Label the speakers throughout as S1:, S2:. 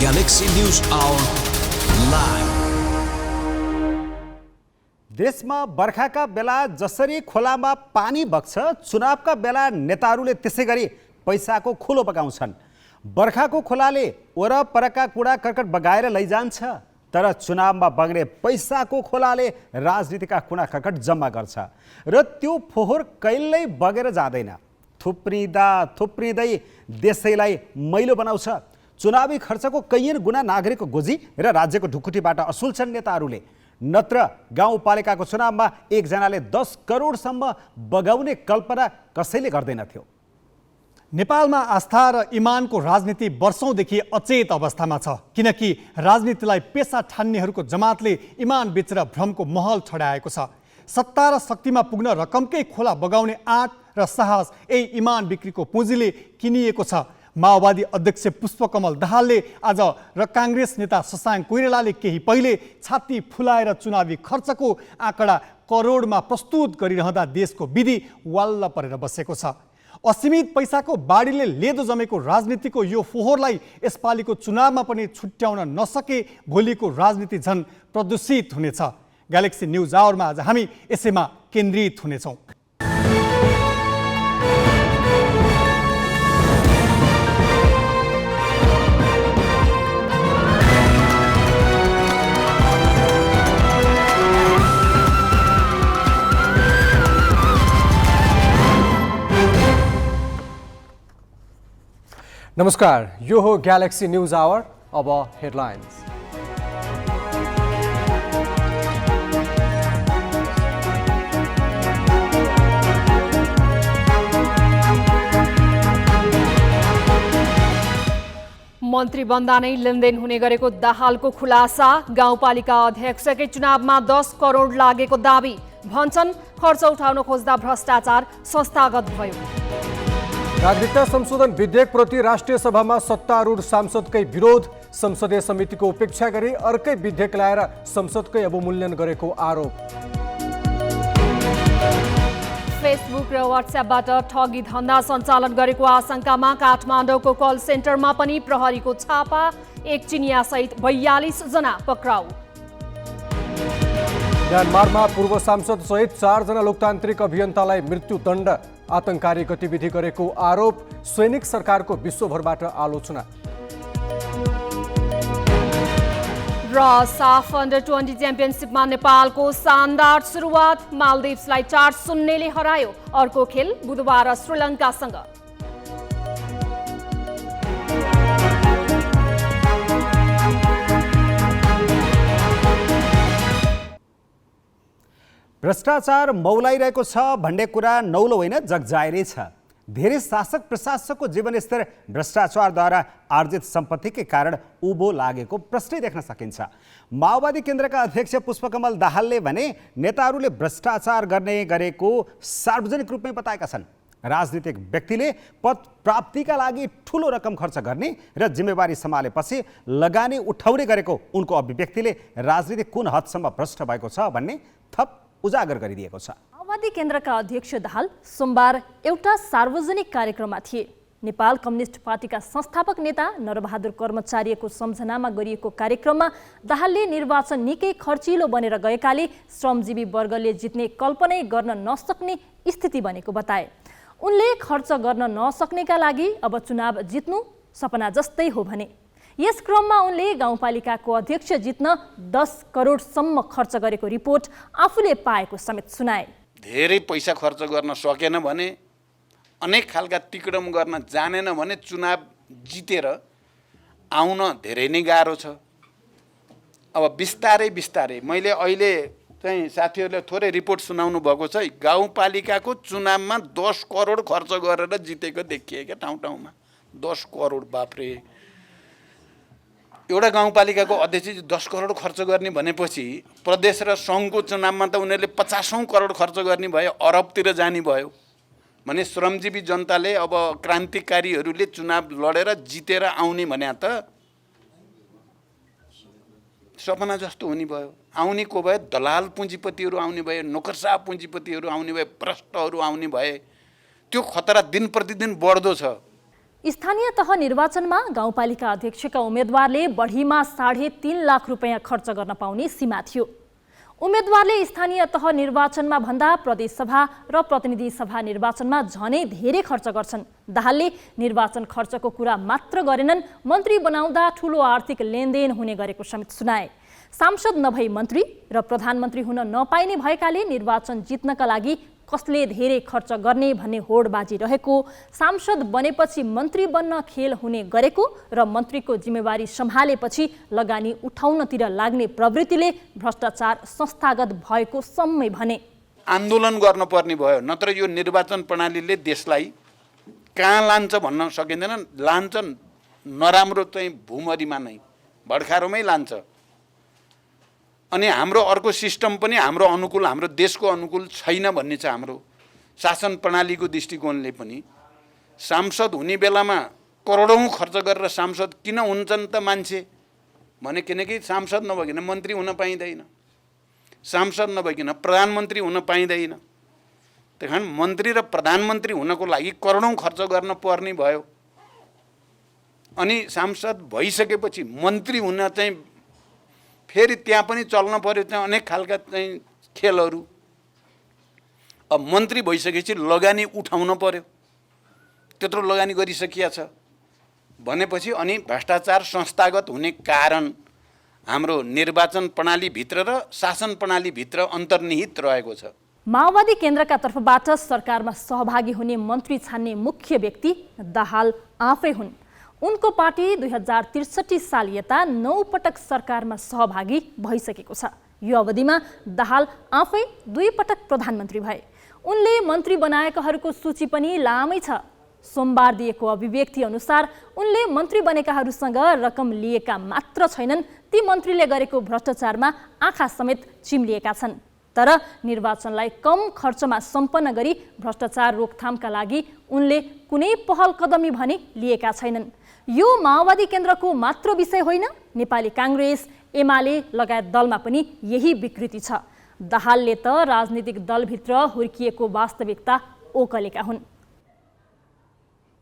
S1: Galaxy News Hour live.
S2: देशमा बर्खाका बेला जसरी खोलामा पानी बग्छ, चुनावका बेला नेताहरूले त्यसै गरी पैसाको खुलो बगाउँछन्। बर्खाको खोलाले वरपरका कूडा कर्कट बगाएर लैजान्छ, तर चुनावमा बग्ने पैसाको खोलाले राजनीतिका कूडा कर्कट जम्मा गर्छ र त्यो फोहोर कहिल्यै बगेर जाँदैन। थुप्रिँदै देशैलाई मैलो बनाउँछ। चुनावी खर्चको कैयन गुणा नागरिकको गोजी र राज्यको ढुकुटीबाट असुल्छन् नेताहरूले। नत्र गाउँपालिकाको चुनावमा एकजनाले 10 करोडसम्म बगाउने कल्पना कसैले गर्दैनथ्यो।
S3: नेपालमा आस्था र इमानको राजनीति वर्षौंदेखि अचेत अवस्थामा छ, किनकि राजनीतिलाई पेसा ठान्नेहरूको जमातले इमान बेचेर भ्रमको महल छडाएको छ। सत्ता र शक्तिमा पुग्न रकमकै खोला बगाउने आँट र साहस यही इमान बिक्रीको पुँजीले किनिएको छ। माओवादी अध्यक्ष पुष्पकमल दाहालले आज र काङ्ग्रेस नेता शशाङ्क कोइरालाले केही पहिले छाती फुलाएर चुनावी खर्चको आँकडा करोडमा प्रस्तुत गरिरहँदा देशको विधि वाल्ल परेर बसेको छ। असीमित पैसाको बाढीले लेदो जमेको राजनीतिको यो फोहोरलाई यसपालिको चुनावमा पनि छुट्याउन नसके भोलिको राजनीति झन् प्रदूषित हुनेछ। ग्यालेक्सी न्युज आवरमा आज हामी यसैमा केन्द्रित हुनेछौँ।
S4: नमस्कार, यो हो ग्यालेक्सी न्युज आवर। अब हेडलाइन्स।
S5: मन्त्री बन्दा नै लेनदेन हुने गरेको दाहालको खुलासा। गाउँपालिका अध्यक्षकै चुनावमा 10 करोड लागेको दाबी। भन्छन् खर्च उठाउन खोज्दा भ्रष्टाचार संस्थागत भयो।
S4: नागरिकता संशोधन विधेयकप्रति राष्ट्रिय सभामा सत्तारूढ सांसदकै विरोध। संसदीय समितिको उपेक्षा गरी अर्कै विधेयक ल्याएर संसदकै अवमूल्यन गरेको आरोप।
S5: फेसबुक र व्हाट्सएपबाट ठगी धन्दा सञ्चालन गरेको आशंकामा काठमाडौँको कल सेन्टरमा पनि प्रहरीको छापा। एक चिनिया सहित 42 जना पक्राउ।
S4: म्यानमारमा पूर्व सांसद सहित 4 जना लोकतान्त्रिक अभियन्तालाई मृत्युदण्ड। आतंककारी गतिविधि गरेको आरोप। सैनिक सरकारको विश्वभरबाट आलोचना।
S5: र साफ अन्डर 20 च्याम्पियनसिपमा नेपालको शानदार सुरुवात। मालदिप्सलाई 4-0 हरायो। अर्को खेल बुधबार श्रीलङ्कासँग।
S2: भ्रष्टाचार मौलाइरहेको छ भन्ने कुरा नौलो होइन, जगजाहेरै छ। धेरै शासक प्रशासकको जीवनस्तर भ्रष्टाचारद्वारा आर्जित सम्पत्तिकै कारण उभो लागेको प्रश्नै देख्न सकिन्छ। माओवादी केन्द्रका अध्यक्ष पुष्पकमल दाहालले भने नेताहरूले भ्रष्टाचार गर्ने गरेको सार्वजनिक रूपमै बताएका छन्। राजनीतिक व्यक्तिले पद प्राप्तिका लागि ठुलो रकम खर्च गर्ने र जिम्मेवारी सम्हालेपछि लगानी उठाउने गरेको उनको अभिव्यक्तिले राजनीति कुन हदसम्म भ्रष्ट भएको छ भन्ने थप उजागर गरिदिएको छ।
S6: माओवादी केन्द्रका अध्यक्ष दाहाल सोमबार एउटा सार्वजनिक कार्यक्रममा थिए। नेपाल कम्युनिस्ट पार्टीका संस्थापक नेता नरबहादुर कर्मचारीको सम्झनामा गरिएको कार्यक्रममा दाहालले निर्वाचन निकै खर्चिलो बनेर गएकाले श्रमजीवी वर्गले जित्ने कल्पनै गर्न नसक्ने स्थिति बनेको बताए। उनले खर्च गर्न नसक्नेका लागि अब चुनाव जित्नु सपना जस्तै हो भने। यस क्रममा उनले गाउँपालिकाको अध्यक्ष जित्न 10 करोडसम्म खर्च गरेको रिपोर्ट आफूले पाएको समेत सुनाए।
S7: धेरै पैसा खर्च गर्न सकेन भने, अनेक खालका तिक्रम गर्न जानेन भने चुनाव जितेर आउन धेरै नै गाह्रो छ। अब बिस्तारै मैले अहिले चाहिँ साथीहरूले थोरै रिपोर्ट सुनाउनु भएको छ। गाउँपालिकाको चुनावमा 10 करोड खर्च गरेर जितेको देखिए क्या ठाउँ-ठाउँमा। 10 करोड, बाफ्रे। एउटा गाउँपालिकाको अध्यक्ष 10 करोड खर्च गर्ने भनेपछि प्रदेश र सङ्घको चुनावमा त उनीहरूले 50 करोड खर्च गर्ने भयो, अरबतिर जाने भयो भने श्रमजीवी जनताले अब क्रान्तिकारीहरूले चुनाव लडेर जितेर आउने भने त सपना जस्तो हुने भयो। आउने को भए दलाल पुँजीपतिहरू आउने भए, नोकरसाह पुँजीपतिहरू आउने भए, भ्रष्टहरू आउने भए। त्यो खतरा दिन प्रतिदिन बढ्दो छ।
S6: स्थानीय तह निर्वाचनमा गाउँपालिका अध्यक्षका उम्मेदवारले बढीमा 3.5 लाख रुपियाँ खर्च गर्न पाउने सीमा थियो। उम्मेदवारले स्थानीय तह निर्वाचनमा भन्दा प्रदेशसभा र प्रतिनिधि सभा निर्वाचनमा झनै धेरै खर्च गर्छन्। दाहालले निर्वाचन खर्चको कुरा मात्र गरेनन्, मन्त्री बनाउँदा ठूलो आर्थिक लेनदेन हुने गरेको समेत सुनाए। सांसद नभई मन्त्री र प्रधानमन्त्री हुन नपाइने भएकाले निर्वाचन जित्नका लागि कसले धेरै खर्च गर्ने भन्ने होडबाजी रहेको, सांसद बनेपछि मन्त्री बन्न खेल हुने गरेको र मन्त्रीको जिम्मेवारी सम्हालेपछि लगानी उठाउनतिर लाग्ने प्रवृत्तिले भ्रष्टाचार संस्थागत भएको सम्मै भने।
S7: आन्दोलन गर्नुपर्ने भयो, नत्र यो निर्वाचन प्रणालीले देशलाई कहाँ लान्छ भन्न सकिँदैन। लान्छ नराम्रो चाहिँ भूमरीमा नै, भड्खारोमै लान्छ। अनि हाम्रो अर्को सिस्टम पनि हाम्रो अनुकूल, हाम्रो देशको अनुकूल छैन भन्ने छ हाम्रो शासन प्रणालीको दृष्टिकोणले पनि। सांसद हुने बेलामा करोडौँ खर्च गरेर सांसद किन हुन्छन् त मान्छे भने, किनकि सांसद नभइकन मन्त्री हुन पाइँदैन, सांसद नभइकन प्रधानमन्त्री हुन पाइँदैन। त्यही कारण मन्त्री र प्रधानमन्त्री हुनको लागि करोडौँ खर्च गर्न पर्ने भयो। अनि सांसद भइसकेपछि मन्त्री हुन चाहिँ फेरि त्यहाँ पनि चल्न पर्यो, त्यहाँ अनेक खालका चाहिँ खेलहरू। अब मन्त्री भइसकेपछि लगानी उठाउन पर्यो, त्यत्रो लगानी गरिसकिया छ भनेपछि अनि भ्रष्टाचार संस्थागत हुने कारण हाम्रो निर्वाचन प्रणालीभित्र र शासन प्रणालीभित्र अन्तर्निहित रहेको छ।
S6: माओवादी केन्द्रका तर्फबाट सरकारमा सहभागी हुने मन्त्री छान्ने मुख्य व्यक्ति दाहाल आफै हुन्। उनको पार्टी 2063 साल यता 9 पटक सरकारमा सहभागी भइसकेको छ। यो अवधिमा दाहाल आफै 2 पटक प्रधानमन्त्री भए। उनले मन्त्री बनाएकाहरूको सूची पनि लामै छ। सोमबार दिएको अभिव्यक्ति अनुसार उनले मन्त्री बनेकाहरूसँग रकम लिएका मात्र छैनन्, ती मन्त्रीले गरेको भ्रष्टाचारमा आँखा समेत चिम्लिएका छन्। तर निर्वाचनलाई कम खर्चमा सम्पन्न गरी भ्रष्टाचार रोकथामका लागि उनले कुनै पहल कदमी भने लिएका छैनन्। यो माओवादी केन्द्रको मात्र विषय होइन, नेपाली काङ्ग्रेस, एमाले लगायत दलमा पनि यही विकृति छ। दाहालले त राजनीतिक दलभित्र हुर्किएको वास्तविकता ओकलेका हुन्।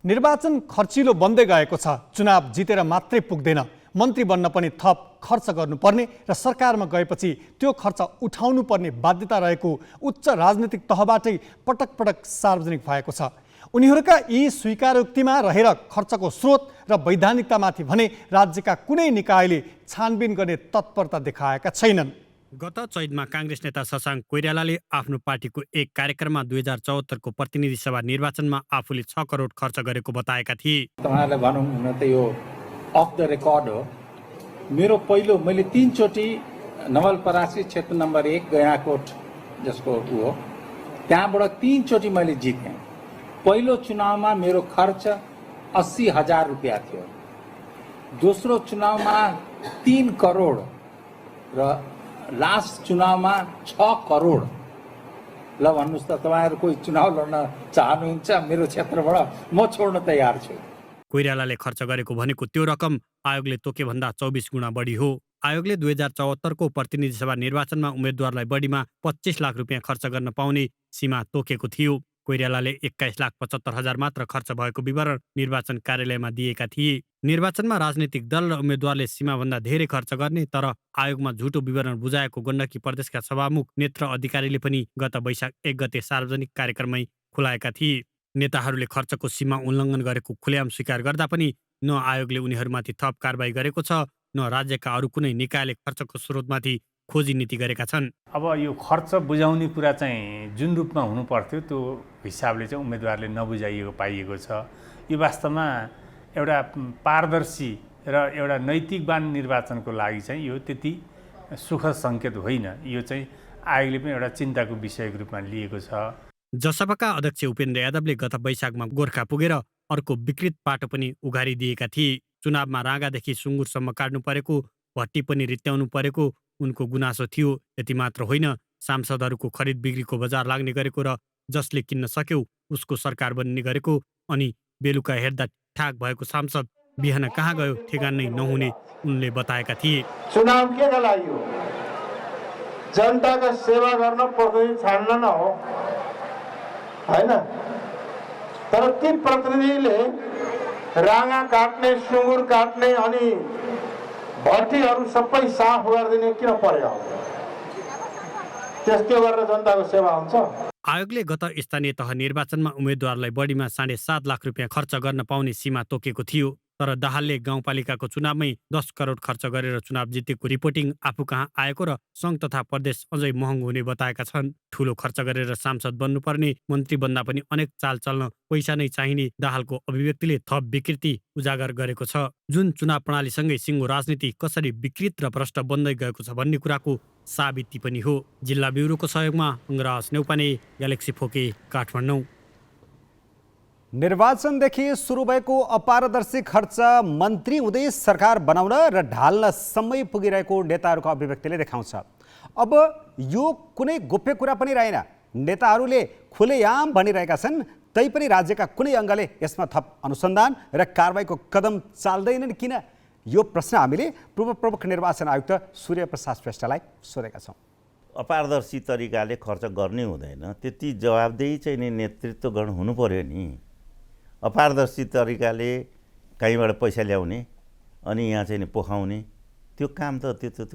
S3: निर्वाचन खर्चिलो बन्दै गएको छ। चुनाव जितेर मात्रै पुग्दैन, मन्त्री बन्न पनि थप खर्च गर्नुपर्ने र सरकारमा गएपछि त्यो खर्च उठाउनु पर्ने बाध्यता रहेको उच्च राजनीतिक तहबाटै पटक पटक सार्वजनिक भएको छ। उनीहरूका यी स्वीकारोक्तिमा रहेर खर्चको स्रोत र वैधानिकतामाथि भने राज्यका कुनै निकायले छानबिन गर्ने तत्परता देखाएका छैनन्।
S8: गत चैतमा काङ्ग्रेस नेता शशाङ्क कोइरालाले आफ्नो पार्टीको एक कार्यक्रममा 2074 को प्रतिनिधि सभा निर्वाचनमा आफूले 6 करोड खर्च गरेको बताएका थिए।
S9: तपाईहरुलाई भनौं हुन त यो अफ द रेकर्ड हो। मेरो पहिलो मैले 3 चोटी नवलपरासी क्षेत्र नम्बर 1 गैंडाकोट जसको हो, त्यहाँबाट 3 चोटी मैले जितेँ। पहिलो चुनावमा मेरो खर्च 80,000 रुपैयाँ थियो। दोस्रो चुनावमा 3 करोड र लास्ट चुनावमा 6 करोड। ल भन्नुस् त तपाईहरु कोही चुनाव लड्न चाहनुहुन्छ मेरो क्षेत्रबाट, म छोड्न तयार छु।
S8: कोइरालाले खर्च गरेको भनेको त्यो रकम आयोगले तोके भन्दा 24 गुणा बढी हो। आयोगले 2074 को प्रतिनिधि सभा निर्वाचनमा उम्मेदवारलाई बढीमा 25 लाख रुपियाँ खर्च गर्न पाउने सीमा तोकेको थियो। कोइरालाले 21,75,000 मात्र खर्च भएको विवरण निर्वाचन कार्यालयमा दिएका थिए। निर्वाचनमा राजनीतिक दल र उम्मेदवारले सीमाभन्दा धेरै खर्च गर्ने तर आयोगमा झुटो विवरण बुझाएको गण्डकी प्रदेशका सभामुख नेत्र अधिकारीले पनि गत वैशाख 1 गते सार्वजनिक कार्यक्रममै खुलाएका थिए। नेताहरूले खर्चको सीमा उल्लङ्घन गरेको खुलेआम स्वीकार गर्दा पनि न आयोगले उनीहरूमाथि थप कारबाही गरेको छ, न राज्यका अरू कुनै निकायले खर्चको स्रोतमाथि खोजी नीति गरेका छन्।
S10: अब यो खर्च बुझाउने कुरा चाहिँ जुन रूपमा हुनु पर्थ्यो त्यो हिसाबले चाहिँ उम्मेदवारले नबुझाइएको पाइएको छ। यो वास्तवमा एउटा पारदर्शी र एउटा नैतिकवान निर्वाचनको लागि चाहिँ यो त्यति सुखद सङ्केत होइन। यो चाहिँ आयोगले पनि एउटा चिन्ताको विषयको रूपमा लिएको छ।
S8: जसपाका अध्यक्ष उपेन्द्र यादवले गत वैशाखमा गोर्खा पुगेर अर्को विकृत पाटो पनि उघारिदिएका थिए। चुनावमा राँगादेखि सुँगुरसम्म काट्नु परेको, भट्टी पनि रित्याउनु परेको उनको गुनासो थियो। यति मात्र होइन, सांसदहरूको खरिद बिक्रीको बजार लाग्ने गरेको र जसले किन्न सक्यो उसको सरकार बन्ने गरेको, अनि बेलुका हेर्दा ठाक भएको सांसद बिहान कहाँ गयो ठेगान नै नहुने उनले बताएका थिए।
S11: चुनाव केका लागि हो? जनताका सेवा गर्न प्रतिनिधि छान्न न हो हैन? तर ती प्रतिनिधिले राँगा काट्ने, सुँगुर काट्ने अनि भट्टीहरू सबै साफ गरिदिने किन पर्यो? त्यस्तो गरेर जनताको सेवा हुन्छ?
S8: आयोगले गत स्थानीय तह निर्वाचनमा उम्मेद्वारलाई बढीमा 7.5 लाख रुपियाँ खर्च गर्न पाउने सीमा तोकेको थियो। तर दाहालले गाउँपालिकाको चुनावमै 10 करोड खर्च गरेर चुनाव जितेको रिपोर्टिङ आफू कहाँ आएको र सङ्घ तथा प्रदेश अझै महँगो हुने बताएका छन्। ठूलो खर्च गरेर सांसद बन्नुपर्ने, मन्त्री बन्दा पनि अनेक चाल चल्न पैसा नै चाहिने दाहालको अभिव्यक्तिले थप विकृति उजागर गरेको छ। जुन चुनाव प्रणालीसँगै सिङ्गो राजनीति कसरी विकृत र भ्रष्ट बन्दै गएको छ भन्ने कुराको साबिती पनि हो। जिल्ला ब्युरोको सहयोगमा अङ्गराज नेउपाने, ग्यालेक्सी फोके, काठमाडौँ।
S2: निर्वाचनदेखि सुरु भएको अपारदर्शी खर्च मन्त्री हुँदै सरकार बनाउन र ढाल्न समय पुगिरहेको नेताहरूको अभिव्यक्तिले देखाउँछ। अब यो कुनै गोप्य कुरा पनि रहेन। नेताहरूले खुलेआम भनिरहेका छन्, तैपनि राज्यका कुनै अङ्गले यसमा थप अनुसन्धान र कारबाहीको कदम चाल्दैनन् किन? यो प्रश्न हामीले पूर्व प्रमुख निर्वाचन आयुक्त सूर्य प्रसाद श्रेष्ठलाई सोधेका छौँ।
S12: अपारदर्शी तरिकाले खर्च गर्ने हुँदैन, त्यति जवाबदेही चाहिँ नि नेतृत्वगण हुनु पर्यो नि। अपारदर्शी तरिकाले कहीँबाट पैसा ल्याउने अनि यहाँ चाहिँ नि पोखाउने, त्यो काम त त्यो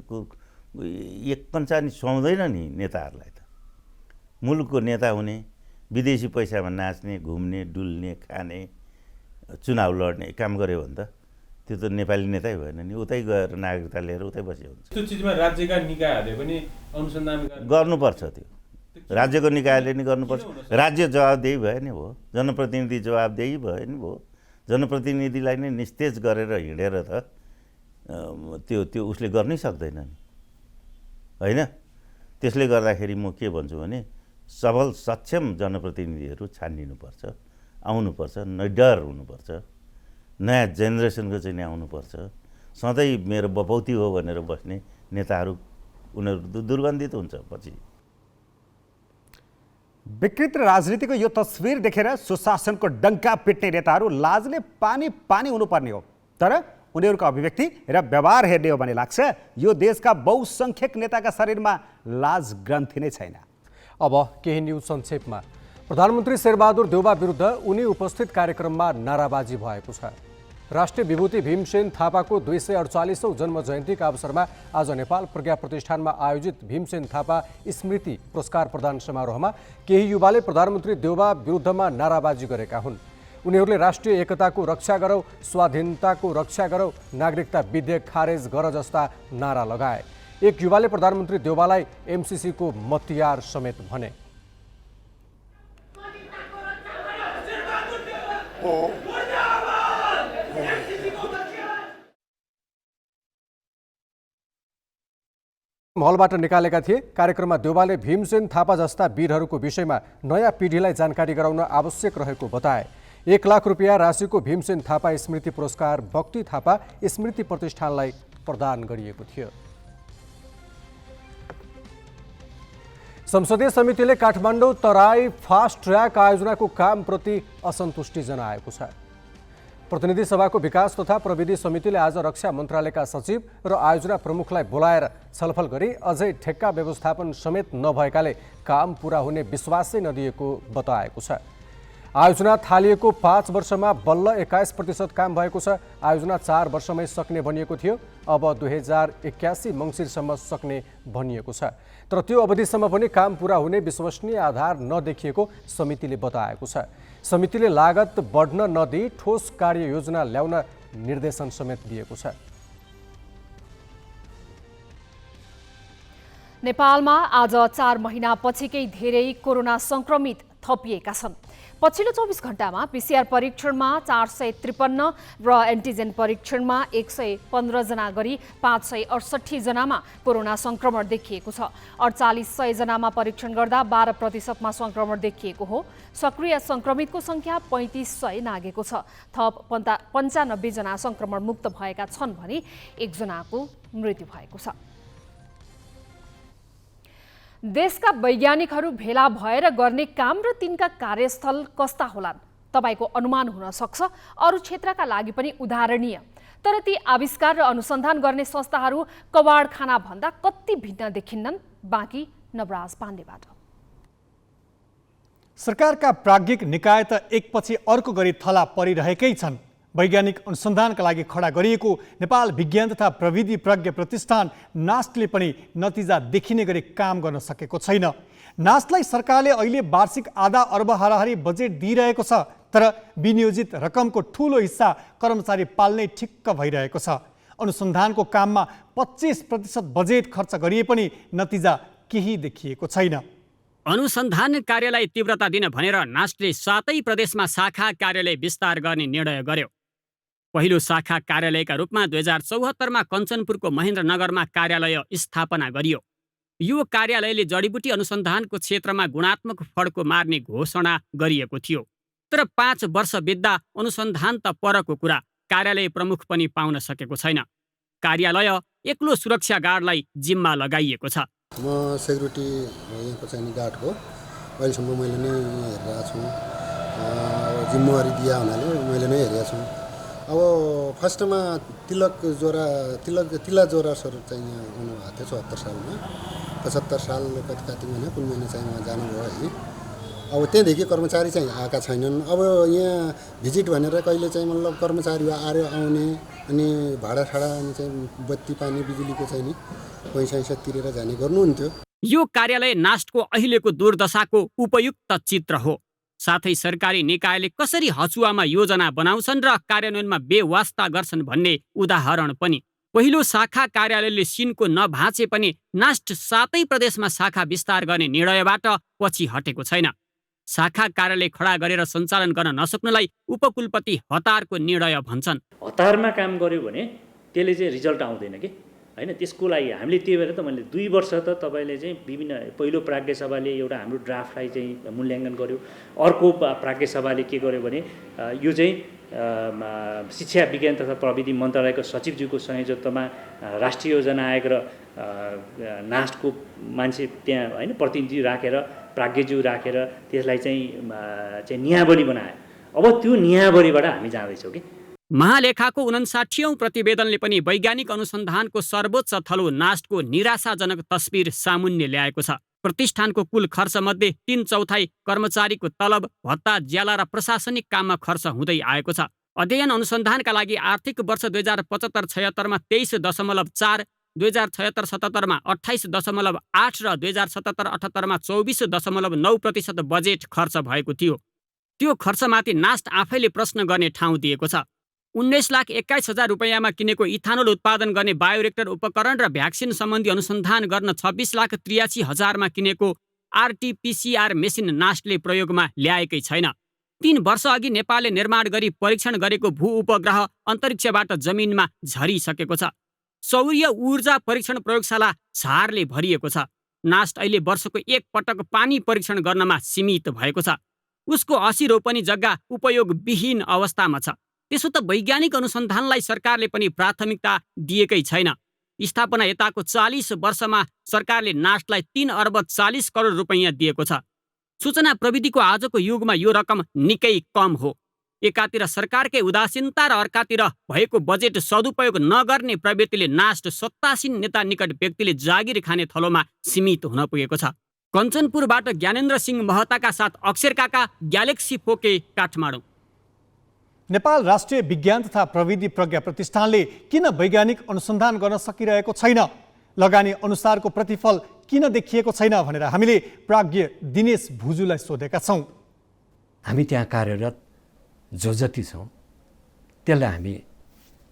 S12: एक कन्चा नि सुहाउँदैन नि नेताहरूलाई त। मुलुकको नेता हुने, विदेशी पैसामा नाच्ने, घुम्ने, डुल्ने, खाने, चुनाव लड्ने काम गऱ्यो भने त त्यो त नेपाली नेतै भएन नि। उतै गएर नागरिकता लिएर उतै बसे हुन्छ।
S10: त्यो चिजमा राज्यका निकायहरूले पनि अनुसन्धान
S12: गर्नुपर्छ। त्यो राज्यको निकायले नि गर्नुपर्छ। राज्य जवाबदेही भयो नि भयो, जनप्रतिनिधि जवाबदेही भयो नि भयो। जनप्रतिनिधिलाई नै निस्तेज गरेर हिँडेर त त्यो उसले गर्नै सक्दैन नि, होइन? त्यसले गर्दाखेरि म के भन्छु भने सबल सक्षम जनप्रतिनिधिहरू छानिनुपर्छ, आउनुपर्छ, निडर हुनुपर्छ। नयाँ जेनेरेसनको चाहिँ आउनुपर्छ। सधैँ मेरो बपौती हो भनेर बस्ने नेताहरू उनीहरू दुर्गन्धित हुन्छ पछि।
S2: विकृत राजनीतिको यो तस्विर देखेर सुशासनको डङ्का पिट्ने नेताहरू लाजले पानी पानी हुनुपर्ने हो। तर उनीहरूको अभिव्यक्ति र व्यवहार हेर्ने हो भने लाग्छ यो देशका बहुसङ्ख्यक नेताका शरीरमा लाज ग्रन्थि नै छैन।
S4: अब केही न्युज संक्षेपमा। प्रधानमन्त्री शेरबहादुर देउवा विरुद्ध उनी उपस्थित कार्यक्रममा नाराबाजी भएको छ। राष्ट्रिय विभूति भीमसेन थापाको 248औं जन्म जयन्तीका अवसरमा आज नेपाल प्रज्ञा प्रतिष्ठानमा आयोजित भीमसेन थापा स्मृति पुरस्कार प्रदान समारोहमा केही युवाले प्रधानमन्त्री देउवा विरुद्धमा नाराबाजी गरेका हुन्। उनीहरूले राष्ट्रिय एकताको रक्षा गरौँ, स्वाधीनताको रक्षा गरौँ, नागरिकता विधेयक खारेज गर जस्ता नारा लगाए। एक युवाले प्रधानमन्त्री देउवालाई एमसीसीको मतियार समेत भने। महलबाट निकालेका थिए। कार्यक्रममा देउवाले भीमसेन थापा जस्ता वीरहरूको विषयमा नयाँ पिँढीलाई जानकारी गराउन आवश्यक रहेको बताए। 1 लाख रुपियाँ राशिको भीमसेन थापा स्मृति पुरस्कार भक्ति थापा स्मृति प्रतिष्ठानलाई प्रदान गरिएको थियो। संसदीय समितिले काठमाडौँ तराई फास्ट ट्र्याक आयोजनाको कामप्रति असन्तुष्टि जनाएको छ। प्रतिनिधि सभाको विकास तथा प्रविधि समितिले आज रक्षा मन्त्रालयका सचिव र आयोजना प्रमुखलाई बोलाएर छलफल गरी अझै ठेक्का व्यवस्थापन समेत नभएकाले काम पूरा हुने विश्वासै नदिएको बताएको छ। आयोजना थालिएको 5 वर्षमा बल्ल 21% काम भएको छ। आयोजना 4 वर्षमै सक्ने भनिएको थियो। अब 2081 मङ्सिरसम्म सक्ने भनिएको छ। तर त्यो अवधिसम्म पनि काम पूरा हुने विश्वसनीय आधार नदेखिएको समितिले बताएको छ। समितिले लागत बढ्न नदिई ठोस कार्ययोजना ल्याउन निर्देशन समेत दिएको छ।
S5: नेपालमा आज 4 महिनापछिकै धेरै कोरोना संक्रमित थपिएका छन्। पछिल्लो 24 घण्टामा पीसीआर परीक्षणमा 453 र एन्टिजेन परीक्षणमा 115 जना गरी 568 जनामा कोरोना संक्रमण देखिएको छ। 4800 जनामा परीक्षण गर्दा 12% संक्रमण देखिएको हो। सक्रिय संक्रमितको संख्या 3500 नागेको छ। थप 95 जना संक्रमण मुक्त भएका छन् भने 1 जनाको मृत्यु भएको छ। देशका वैज्ञानिकहरू भेला भएर गर्ने काम र तिनका कार्यस्थल कस्ता होलान् तपाईको अनुमान हुन सक्छ। अरू क्षेत्रका लागि पनि उदाहरणीय। तर ती आविष्कार र अनुसन्धान गर्ने संस्थाहरू कवाडखाना भन्दा कति भिन्न देखिन्नन्? बाँकी नवराज पाण्डेबाट।
S3: सरकारका प्राज्ञिक निकाय त एकपछि अर्को गरी थला परिरहेकै छन्। वैज्ञानिक अनुसन्धानका लागि खडा गरिएको नेपाल विज्ञान तथा प्रविधि प्रज्ञा प्रतिष्ठान नास्टले पनि नतिजा देखिने गरी काम गर्न सकेको छैन। नास्टलाई सरकारले अहिले वार्षिक आधा अर्ब हाराहारी बजेट दिइरहेको छ, तर विनियोजित रकमको ठूलो हिस्सा कर्मचारी पाल्नै ठिक्क भइरहेको छ। अनुसन्धानको काममा 25% बजेट खर्च गरिए पनि नतिजा केही देखिएको छैन।
S13: अनुसन्धान कार्यलाई तीव्रता दिन भनेर नास्टले 7 प्रदेशमा शाखा कार्यालय विस्तार गर्ने निर्णय गर्यो। पहिलो शाखा कार्यालयका रूपमा 2074मा कञ्चनपुरको महेन्द्रनगरमा कार्यालय स्थापना गरियो। यो कार्यालयले जडीबुटी अनुसन्धानको क्षेत्रमा गुणात्मक फड्को मार्ने घोषणा गरिएको थियो। तर 5 वर्ष बित्दा अनुसन्धान त परको कुरा, कार्यालय प्रमुख पनि पाउन सकेको छैन। कार्यालय एक्लो सुरक्षा गार्डलाई जिम्मा लगाइएको छ।
S14: म सेक्युरिटी यहाँको चाहिँ गार्ड हो। अहिलेसम्म मैले नै हेरिरहेको छु। जिम्मेवारी दिया हुनाले मैले नै हेरेको छु। अब फर्स्टमा तिला जोरा सर चाहिँ यहाँ आउनुभएको थियो 74 सालमा। 75 साल कति महिना कुन महिना चाहिँ उहाँ जानुभयो है। अब त्यहाँदेखि कर्मचारी चाहिँ आएका छैनन्। अब यहाँ भिजिट भनेर कहिले चाहिँ मतलब कर्मचारी आउने अनि भाडासाडा अनि चाहिँ बत्ती पानी बिजुलीको चाहिँ नि पैसा तिरेर जाने गर्नुहुन्थ्यो।
S13: यो कार्यालय नास्टको अहिलेको दुर्दशाको उपयुक्त चित्र हो। साथै सरकारी निकायले कसरी हचुवामा योजना बनाउँछन् र कार्यान्वयनमा बेवास्ता गर्छन् भन्ने उदाहरण पनि। पहिलो शाखा कार्यालयले सिनको नभाँचे पनि नास्ट 7 प्रदेशमा शाखा विस्तार गर्ने निर्णयबाट पछि हटेको छैन। शाखा कार्यालय खडा गरेर सञ्चालन गर्न नसक्नुलाई उपकुलपति हतारको निर्णय भन्छन्।
S15: हतारमा काम गर्यो भने त्यसले चाहिँ रिजल्ट आउँदैन कि हैन। त्यसको लागि हामीले त्यही भएर त मैले 2 वर्ष त तपाईले चाहिँ विभिन्न पहिलो प्राज्ञ सभाले एउटा हाम्रो ड्राफ्टलाई चाहिँ मूल्याङ्कन गर्यो। अर्को प्राज्ञ सभाले के गर्यो भने यो चाहिँ शिक्षा विज्ञान तथा प्रविधि मन्त्रालयको सचिवज्यूको संयोजकत्वमा राष्ट्रिय योजना आयोग र नास्टको मान्छे त्यहाँ हैन प्रतिनिधि राखेर प्राज्ञज्यू राखेर त्यसलाई चाहिँ नियावली बनायो। अब त्यो नियावलीबाट हामी जाँदैछौँ कि
S13: महालेखाको 59औं प्रतिवेदनले पनि वैज्ञानिक अनुसन्धानको सर्वोच्च थलो नास्टको निराशाजनक तस्बिर सामुन्ने ल्याएको छ। प्रतिष्ठानको कुल खर्चमध्ये 3/4 कर्मचारीको तलब, भत्ता, ज्याला र प्रशासनिक काममा खर्च हुँदै आएको छ। अध्ययन अनुसन्धानका लागि आर्थिक वर्ष 2075-76मा 23.4, 2076-77मा 28.8 र 2077-78मा 24.9% बजेट खर्च भएको थियो। त्यो खर्चमाथि नास्ट आफैले प्रश्न गर्ने ठाउँ दिएको छ। 19,21,000 रुपैयाँमा किनेको इथानोल उत्पादन गर्ने बायोरिएक्टर उपकरण र भ्याक्सिन सम्बन्धी अनुसन्धान गर्न 26,83,000मा किनेको आरटीपीसीआर मेसिन नास्टले प्रयोगमा ल्याएकै छैन। 3 वर्ष अघि नेपालले निर्माण गरी परीक्षण गरेको भू उपग्रह अन्तरिक्षबाट जमिनमा झरिसकेको छ। सौर्य ऊर्जा परीक्षण प्रयोगशाला झारले भरिएको छ। नास्ट अहिले वर्षको 1 पटक पानी परीक्षण गर्नमा सीमित भएको छ। उसको 80 रोपनी जग्गा उपयोगविहीन अवस्थामा छ। त्यसो त वैज्ञानिक अनुसन्धानलाई सरकारले पनि प्राथमिकता दिएकै छैन। स्थापना यताको 40 वर्षमा सरकारले नास्टलाई 3 अर्ब 40 करोड रुपैयाँ दिएको छ। सूचना प्रविधिको आजको युगमा यो रकम निकै कम हो। एकातिर सरकारकै उदासीनता र अर्कातिर भएको बजेट सदुपयोग नगर्ने प्रवृत्तिले नास्ट सत्तासीन नेता निकट व्यक्तिले जागिर खाने थलोमा सीमित हुन पुगेको छ। कञ्चनपुरबाट ज्ञानेन्द्र सिंह महताका साथ अक्षर काका, ग्यालेक्सी फोके, काठमाडौँ।
S3: नेपाल राष्ट्रिय विज्ञान तथा प्रविधि प्रज्ञा प्रतिष्ठानले किन वैज्ञानिक अनुसन्धान गर्न सकिरहेको छैन, लगानी अनुसारको प्रतिफल किन देखिएको छैन भनेर हामीले प्राज्ञ दिनेश भुजुलाई सोधेका छौँ।
S16: हामी त्यहाँ कार्यरत जो जति छौँ त्यसलाई हामी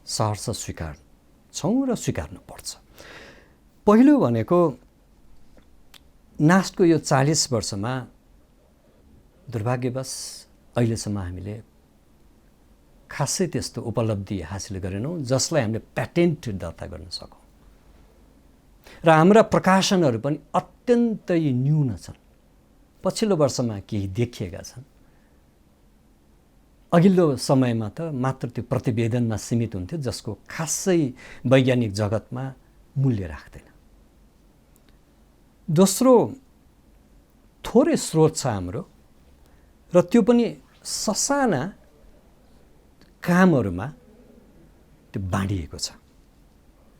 S16: सहर्ष स्वीकार्छौँ र स्वीकार्नुपर्छ। पहिलो भनेको नास्टको यो 40 वर्षमा दुर्भाग्यवश अहिलेसम्म हामीले खासै त्यस्तो उपलब्धि हासिल गरेनौँ जसलाई हामीले प्याटेन्ट दर्ता गर्न सकौँ। र हाम्रा प्रकाशनहरू पनि अत्यन्तै न्यून छन्। पछिल्लो वर्षमा केही देखिएका छन्। अघिल्लो समयमा त मात्र त्यो प्रतिवेदनमा सीमित हुन्थ्यो जसको खासै वैज्ञानिक जगतमा मूल्य राख्दैन। दोस्रो, थोरै स्रोत छ हाम्रो र त्यो पनि ससाना कामहरूमा त्यो बाँडिएको छ।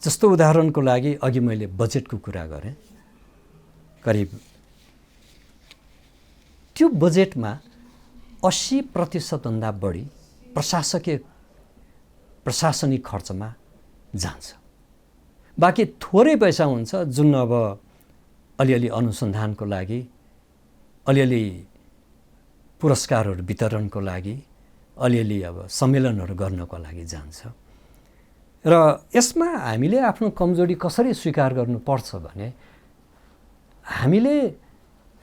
S16: जस्तो उदाहरणको लागि अघि मैले बजेटको कुरा गरेँ, करिब त्यो बजेटमा 80% भन्दा बढी प्रशासकीय प्रशासनिक खर्चमा जान्छ। बाँकी थोरै पैसा हुन्छ जुन अब अलिअलि अनुसन्धानको लागि, अलिअलि पुरस्कारहरू वितरणको लागि, अलिअलि अब सम्मेलनहरू गर्नको लागि जान्छ। र यसमा हामीले आफ्नो कमजोरी कसरी स्वीकार गर्नुपर्छ भने हामीले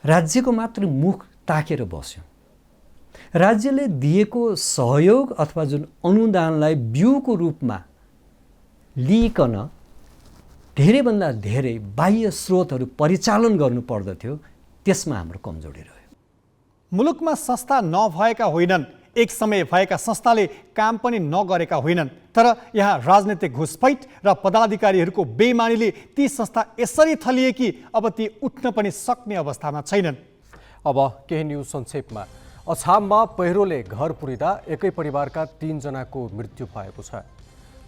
S16: राज्यको मात्र मुख ताकेर बस्यौँ। राज्यले दिएको सहयोग अथवा जुन अनुदानलाई बिउको रूपमा लिइकन धेरैभन्दा धेरै बाह्य स्रोतहरू परिचालन गर्नुपर्दथ्यो, त्यसमा हाम्रो कमजोरी रह्यो।
S3: मुलुकमा संस्था नभएका होइनन्, एक समय भएका संस्थाले काम पनि नगरेका होइनन्, तर यहाँ राजनीतिक घुसपैठ र पदाधिकारीहरूको बेइमानीले ती संस्था यसरी थलिए कि अब ती उठ्न पनि सक्ने अवस्थामा छैनन्।
S4: अब केही न्युज संक्षेपमा। अछाममा पहिरोले घर पुरिँदा एकै परिवारका 3 जनाको मृत्यु भएको छ।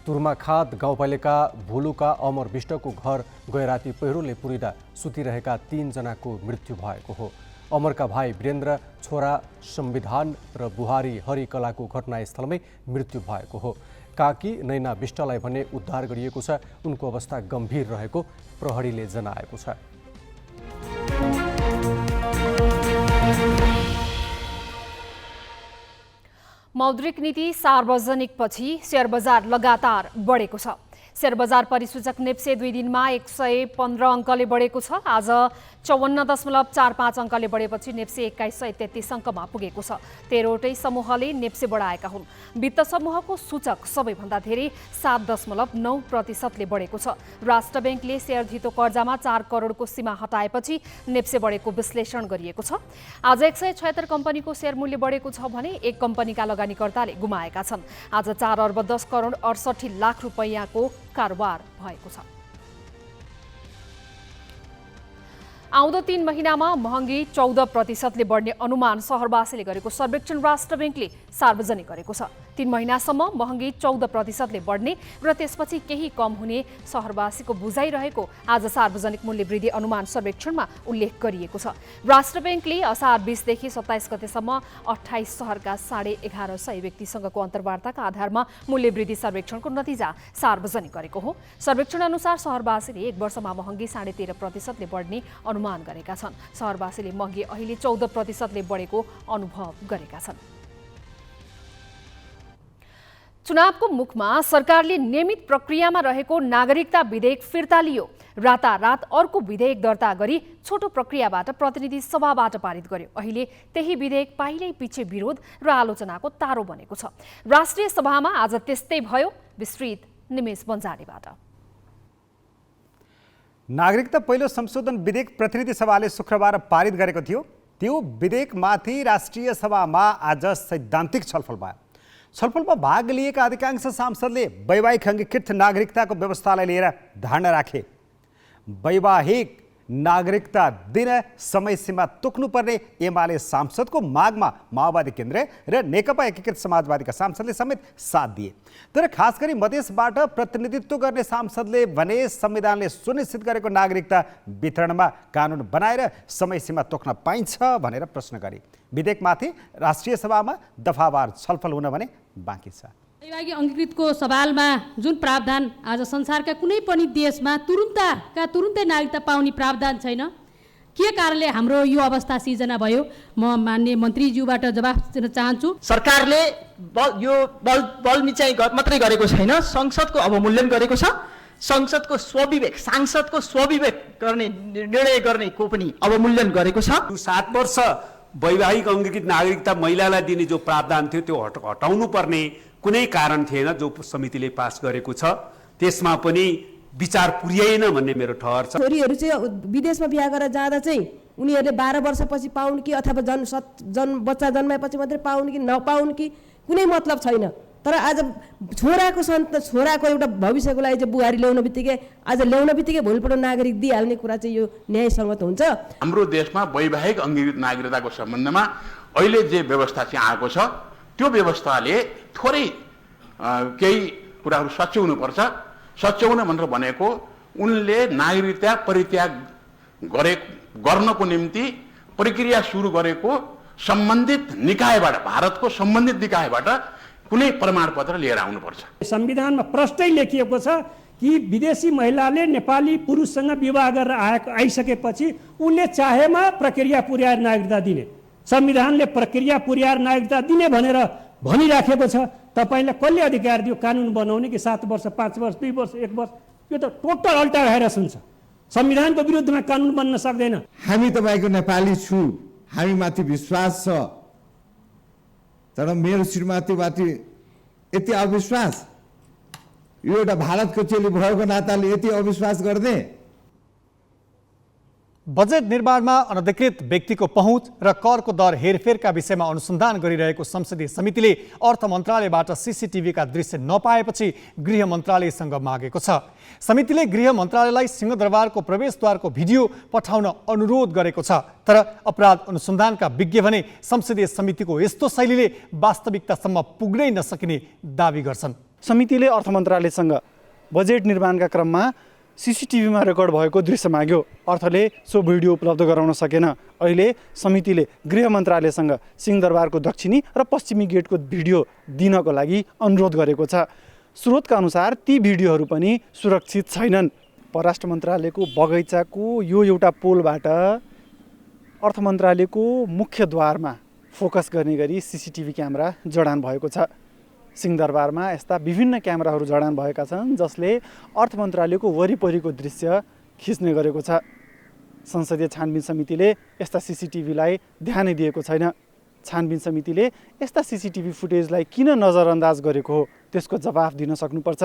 S4: तुर्माखाद गाउँपालिका भुलुका अमर विष्टको घर गैराती पहिरोले पुरिँदा सुतिरहेका 3 जनाको मृत्यु भएको हो। अमरका भाइ वीरेन्द्र, छोरा संविधान र बुहारी हरिकलाको घटनास्थलमै मृत्यु भएको हो। काकी नैना विष्टलाई भने उद्धार गरिएको छ। उनको अवस्था गम्भीर रहेको प्रहरीले जनाएको छ।
S5: मौद्रिक नीति सार्वजनिकपछि शेयर बजार लगातार बढेको छ। शेयर बजार परिसूचक नेप्से 2 दिनमा 115 अङ्कले बढेको छ। आज 54.45 अङ्कले बढेपछि नेप्से 2133 अङ्कमा पुगेको छ। 13वटै समूहले नेप्से बढाएका हुन्। वित्त समूहको सूचक सबैभन्दा धेरै 7.9% बढेको छ। राष्ट्र ब्याङ्कले शेयर धितो कर्जामा 4 करोडको सीमा हटाएपछि नेप्से बढेको विश्लेषण गरिएको छ। आज 176 कम्पनीको शेयर मूल्य बढेको छ भने एक कम्पनीका लगानीकर्ताले गुमाएका छन्। आज 4 अर्ब 10 करोड 68 लाख रुपैयाँको कारोबार भएको छ। आउँदो 3 महिनामा महँगी 14% बढ्ने अनुमान सहरवासीले गरेको सर्वेक्षण राष्ट्र ब्याङ्कले सार्वजनिक गरेको छ। 3 महिनासम्म महँगी 14% बढ्ने र त्यसपछि केही कम हुने सहरवासीको बुझाइरहेको आज सार्वजनिक मूल्य वृद्धि अनुमान सर्वेक्षणमा उल्लेख गरिएको छ। राष्ट्र ब्याङ्कले असार 20 देखि 27 गतेसम्म 28 सहरका 1150 व्यक्तिसँगको अन्तर्वार्ताका आधारमा मूल्य वृद्धि सर्वेक्षणको नतिजा सार्वजनिक गरेको हो। सर्वेक्षण अनुसार सहरवासीले 1 वर्षमा महँगी 13.5% बढ्ने अनुमान गरेका छन्। सहरवासीले महँगी अहिले 14% बढेको अनुभव गरेका छन्। चुनावको मुखमा सरकारले नियमित प्रक्रियामा रहेको नागरिकता विधेयक फिर्ता लियो। रातारात अर्को विधेयक दर्ता गरी छोटो प्रक्रियाबाट प्रतिनिधि सभाबाट पारित गर्यो। अहिले त्यही विधेयक पाइलै पछि विरोध र आलोचनाको तारो बनेको छ। राष्ट्रिय सभामा आज त्यस्तै भयो। विस्तृत निमेश बन्जाडेबाट।
S2: नागरिकता पहिलो संशोधन विधेयक प्रतिनिधि सभाले शुक्रबार पारित गरेको थियो। त्यो विधेयकमाथि राष्ट्रिय सभामा आज सैद्धान्तिक छलफल भयो। छलफलमा भाग लिएका अधिकांश सांसदले वैवाहिक अङ्गीकृत नागरिकताको व्यवस्थालाई लिएर धारणा राखे। वैवाहिक नागरिकता दिन समय सीमा तोक्नुपर्ने एमाले सांसदको मागमा माओवादी केन्द्र र नेकपा एकीकृत समाजवादीका सांसदले समेत साथ दिए। तर खास गरी मधेसबाट प्रतिनिधित्व गर्ने सांसदले भने संविधानले सुनिश्चित गरेको नागरिकता वितरणमा कानुन बनाएर समय सीमा तोक्न पाइन्छ भनेर प्रश्न गरे। विधेयकमाथि राष्ट्रिय सभामा दफावार छलफल हुन भने बाँकी छ।
S17: वैवाहिक अङ्गीकृतको सवालमा जुन प्रावधान आज संसारका कुनै पनि देशमा तुरुन्तै नागरिकता पाउने प्रावधान छैन, के कारणले हाम्रो यो अवस्था सिर्जना भयो? म माननीय मन्त्रीज्यूबाट जवाफ दिन चाहन्छु।
S18: सरकारले यो बलमिचाइ मात्रै गरेको छैन, संसदको अवमूल्यन गरेको छ। संसदको स्वविवेक, सांसदको स्वविवेक गर्ने निर्णय गर्नेको पनि अवमूल्यन गरेको छ।
S1: 7 वर्ष वैवाहिक अङ्गीकृत नागरिकता महिलालाई दिने जो प्रावधान थियो त्यो हटाउनु पर्ने कुनै कारण थिएन जो समितिले पास गरेको छ। त्यसमा पनि विचार पुर्याएन भन्ने मेरो ठहर छ।
S19: छोरीहरू चाहिँ विदेशमा बिहा गरेर जाँदा चाहिँ उनीहरूले 12 वर्षपछि पाउन् कि अथवा बच्चा जन्माएपछि मात्रै पाउन् कि नपाउन् कि कुनै मतलब छैन। तर आज छोराको एउटा भविष्यको लागि चाहिँ बुहारी ल्याउन बित्तिकै भोलिपल्ट नागरिक दिइहाल्ने कुरा चाहिँ यो न्यायसङ्गत हुन्छ?
S20: हाम्रो देशमा वैवाहिक अङ्गीकृत नागरिकताको सम्बन्धमा अहिले जे व्यवस्था चाहिँ आएको छ त्यो व्यवस्थाले थोरै केही कुराहरू सच्याउनुपर्छ। सच्याउन भनेर भनेको उनले नागरिकता परित्याग गर्नको निम्ति प्रक्रिया सुरु गरेको सम्बन्धित निकायबाट, भारतको सम्बन्धित निकायबाट कुनै प्रमाणपत्र लिएर आउनुपर्छ।
S21: संविधानमा प्रष्टै लेखिएको छ कि विदेशी महिलाले नेपाली पुरुषसँग विवाह गरेर आइसकेपछि उनले चाहेमा प्रक्रिया पुर्याएर नागरिकता दिने, संविधानले प्रक्रिया पुर्याएर नागरिकता दिने भनेर भनिराखेको छ। तपाईँलाई कसले अधिकार दियो कानुन बनाउने कि 7 वर्ष 5 वर्ष 2 वर्ष 1 वर्ष? यो त टोटल अल्टा भएर सुन्छ। संविधानको विरुद्धमा कानुन बन्न सक्दैन।
S22: हामी तपाईँको नेपाली छु, हामी माथि विश्वास छ, तर मेरो श्रीमतीमाथि यति अविश्वास, यो एउटा भारतको चेली भएको नाताले यति अविश्वास गर्ने?
S3: बजेट निर्माणमा अनधिकृत व्यक्तिको पहुँच र करको दर हेरफेरका विषयमा अनुसन्धान गरिरहेको संसदीय समितिले अर्थ मन्त्रालयबाट सीसीटीभीका दृश्य नपाएपछि गृह मन्त्रालयसँग मागेको छ। समितिले गृह मन्त्रालयलाई सिंहदरबारको प्रवेशद्वारको भिडियो पठाउन अनुरोध गरेको छ। तर अपराध अनुसन्धानका विज्ञ भने संसदीय समितिको यस्तो शैलीले वास्तविकतासम्म पुग्नै नसकिने दावी गर्छन्।
S23: समितिले अर्थ मन्त्रालयसँग बजेट निर्माणका क्रममा सीसीटीभीमा रेकर्ड भएको दृश्य माग्यो। अर्थले सो भिडियो उपलब्ध गराउन सकेन। अहिले समितिले गृह मन्त्रालयसँग सिंहदरबारको दक्षिणी र पश्चिमी गेटको भिडियो दिनको लागि अनुरोध गरेको छ। स्रोतका अनुसार ती भिडियोहरू पनि सुरक्षित छैनन्। परराष्ट्र मन्त्रालयको बगैँचाको यो एउटा पोलबाट अर्थ मन्त्रालयको मुख्य द्वारमा फोकस गर्ने गरी सीसीटीभी क्यामेरा जडान भएको छ। सिंहदरबारमा यस्ता विभिन्न क्यामेराहरू जडान भएका छन् जसले अर्थ मन्त्रालयको वरिपरिको दृश्य खिच्ने गरेको छ। संसदीय छानबिन समितिले यस्ता सीसीटीभीलाई ध्यानै दिएको छैन। छानबिन समितिले यस्ता सीसीटीभी फुटेजलाई किन नजरअन्दाज गरेको हो त्यसको जवाफ दिन सक्नुपर्छ।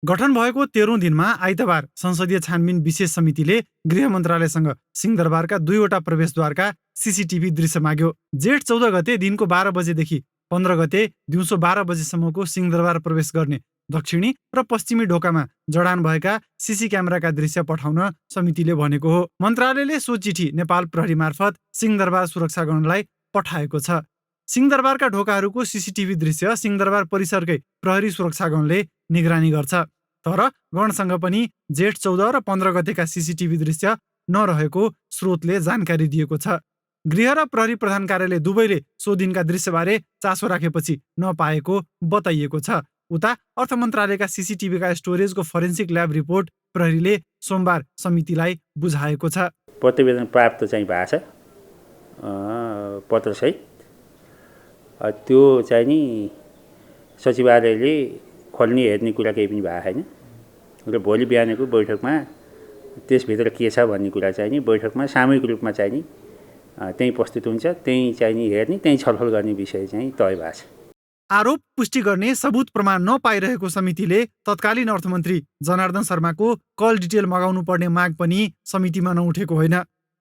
S24: गठन भएको 13औं दिनमा आइतबार संसदीय छानबिन विशेष समितिले गृह मन्त्रालयसँग सिंहदरबारका 2वटा प्रवेशद्वारका सीसीटीभी दृश्य माग्यो। जेठ 14 गते दिनको 12 बजेदेखि 15 गते दिउँसो 12 बजेसम्मको सिंहदरबार प्रवेश गर्ने दक्षिणी र पश्चिमी ढोकामा जडान भएका सीसी क्यामेराका दृश्य पठाउन समितिले भनेको हो। मन्त्रालयले सो चिठी नेपाल प्रहरी मार्फत सिंहदरबार सुरक्षा गणलाई पठाएको छ। सिंहदरबारका ढोकाहरूको सीसीटीभी दृश्य सिंहदरबार परिसरकै प्रहरी सुरक्षा गणले निगरानी गर्छ। तर गणसँग पनि जेठ 14 र 15 गतेका सीसीटीभी दृश्य नरहेको स्रोतले जानकारी दिएको छ। गृह र प्रहरी प्रधान कार्यालय दुवैले सो दिनका दृश्यबारे चासो राखेपछि नपाएको बताइएको छ। उता अर्थ मन्त्रालयका सीसीटीभीका स्टोरेजको फोरेन्सिक ल्याब रिपोर्ट प्रहरीले सोमबार समितिलाई बुझाएको छ।
S15: प्रतिवेदन प्राप्त चाहिँ भएको छ पत्रसहित, त्यो चाहिँ नि सचिवालयले खोल्ने हेर्ने कुरा केही पनि भएको छैन र भोलि बिहानको बैठकमा त्यसभित्र के छ भन्ने कुरा चाहिँ नि बैठकमा सामूहिक रूपमा चाहिँ नि त्यही प्रस्तुत हुन्छ, त्यही चाहिँ नि हेर्ने, त्यही छलफल गर्ने विषय चाहिँ तय भएको छ।
S24: आरोप पुष्टि गर्ने सबुत प्रमाण नपाइरहेको समितिले तत्कालीन अर्थमन्त्री जनार्दन शर्माको कल डिटेल मगाउनु पर्ने माग पनि समितिमा नउठेको होइन।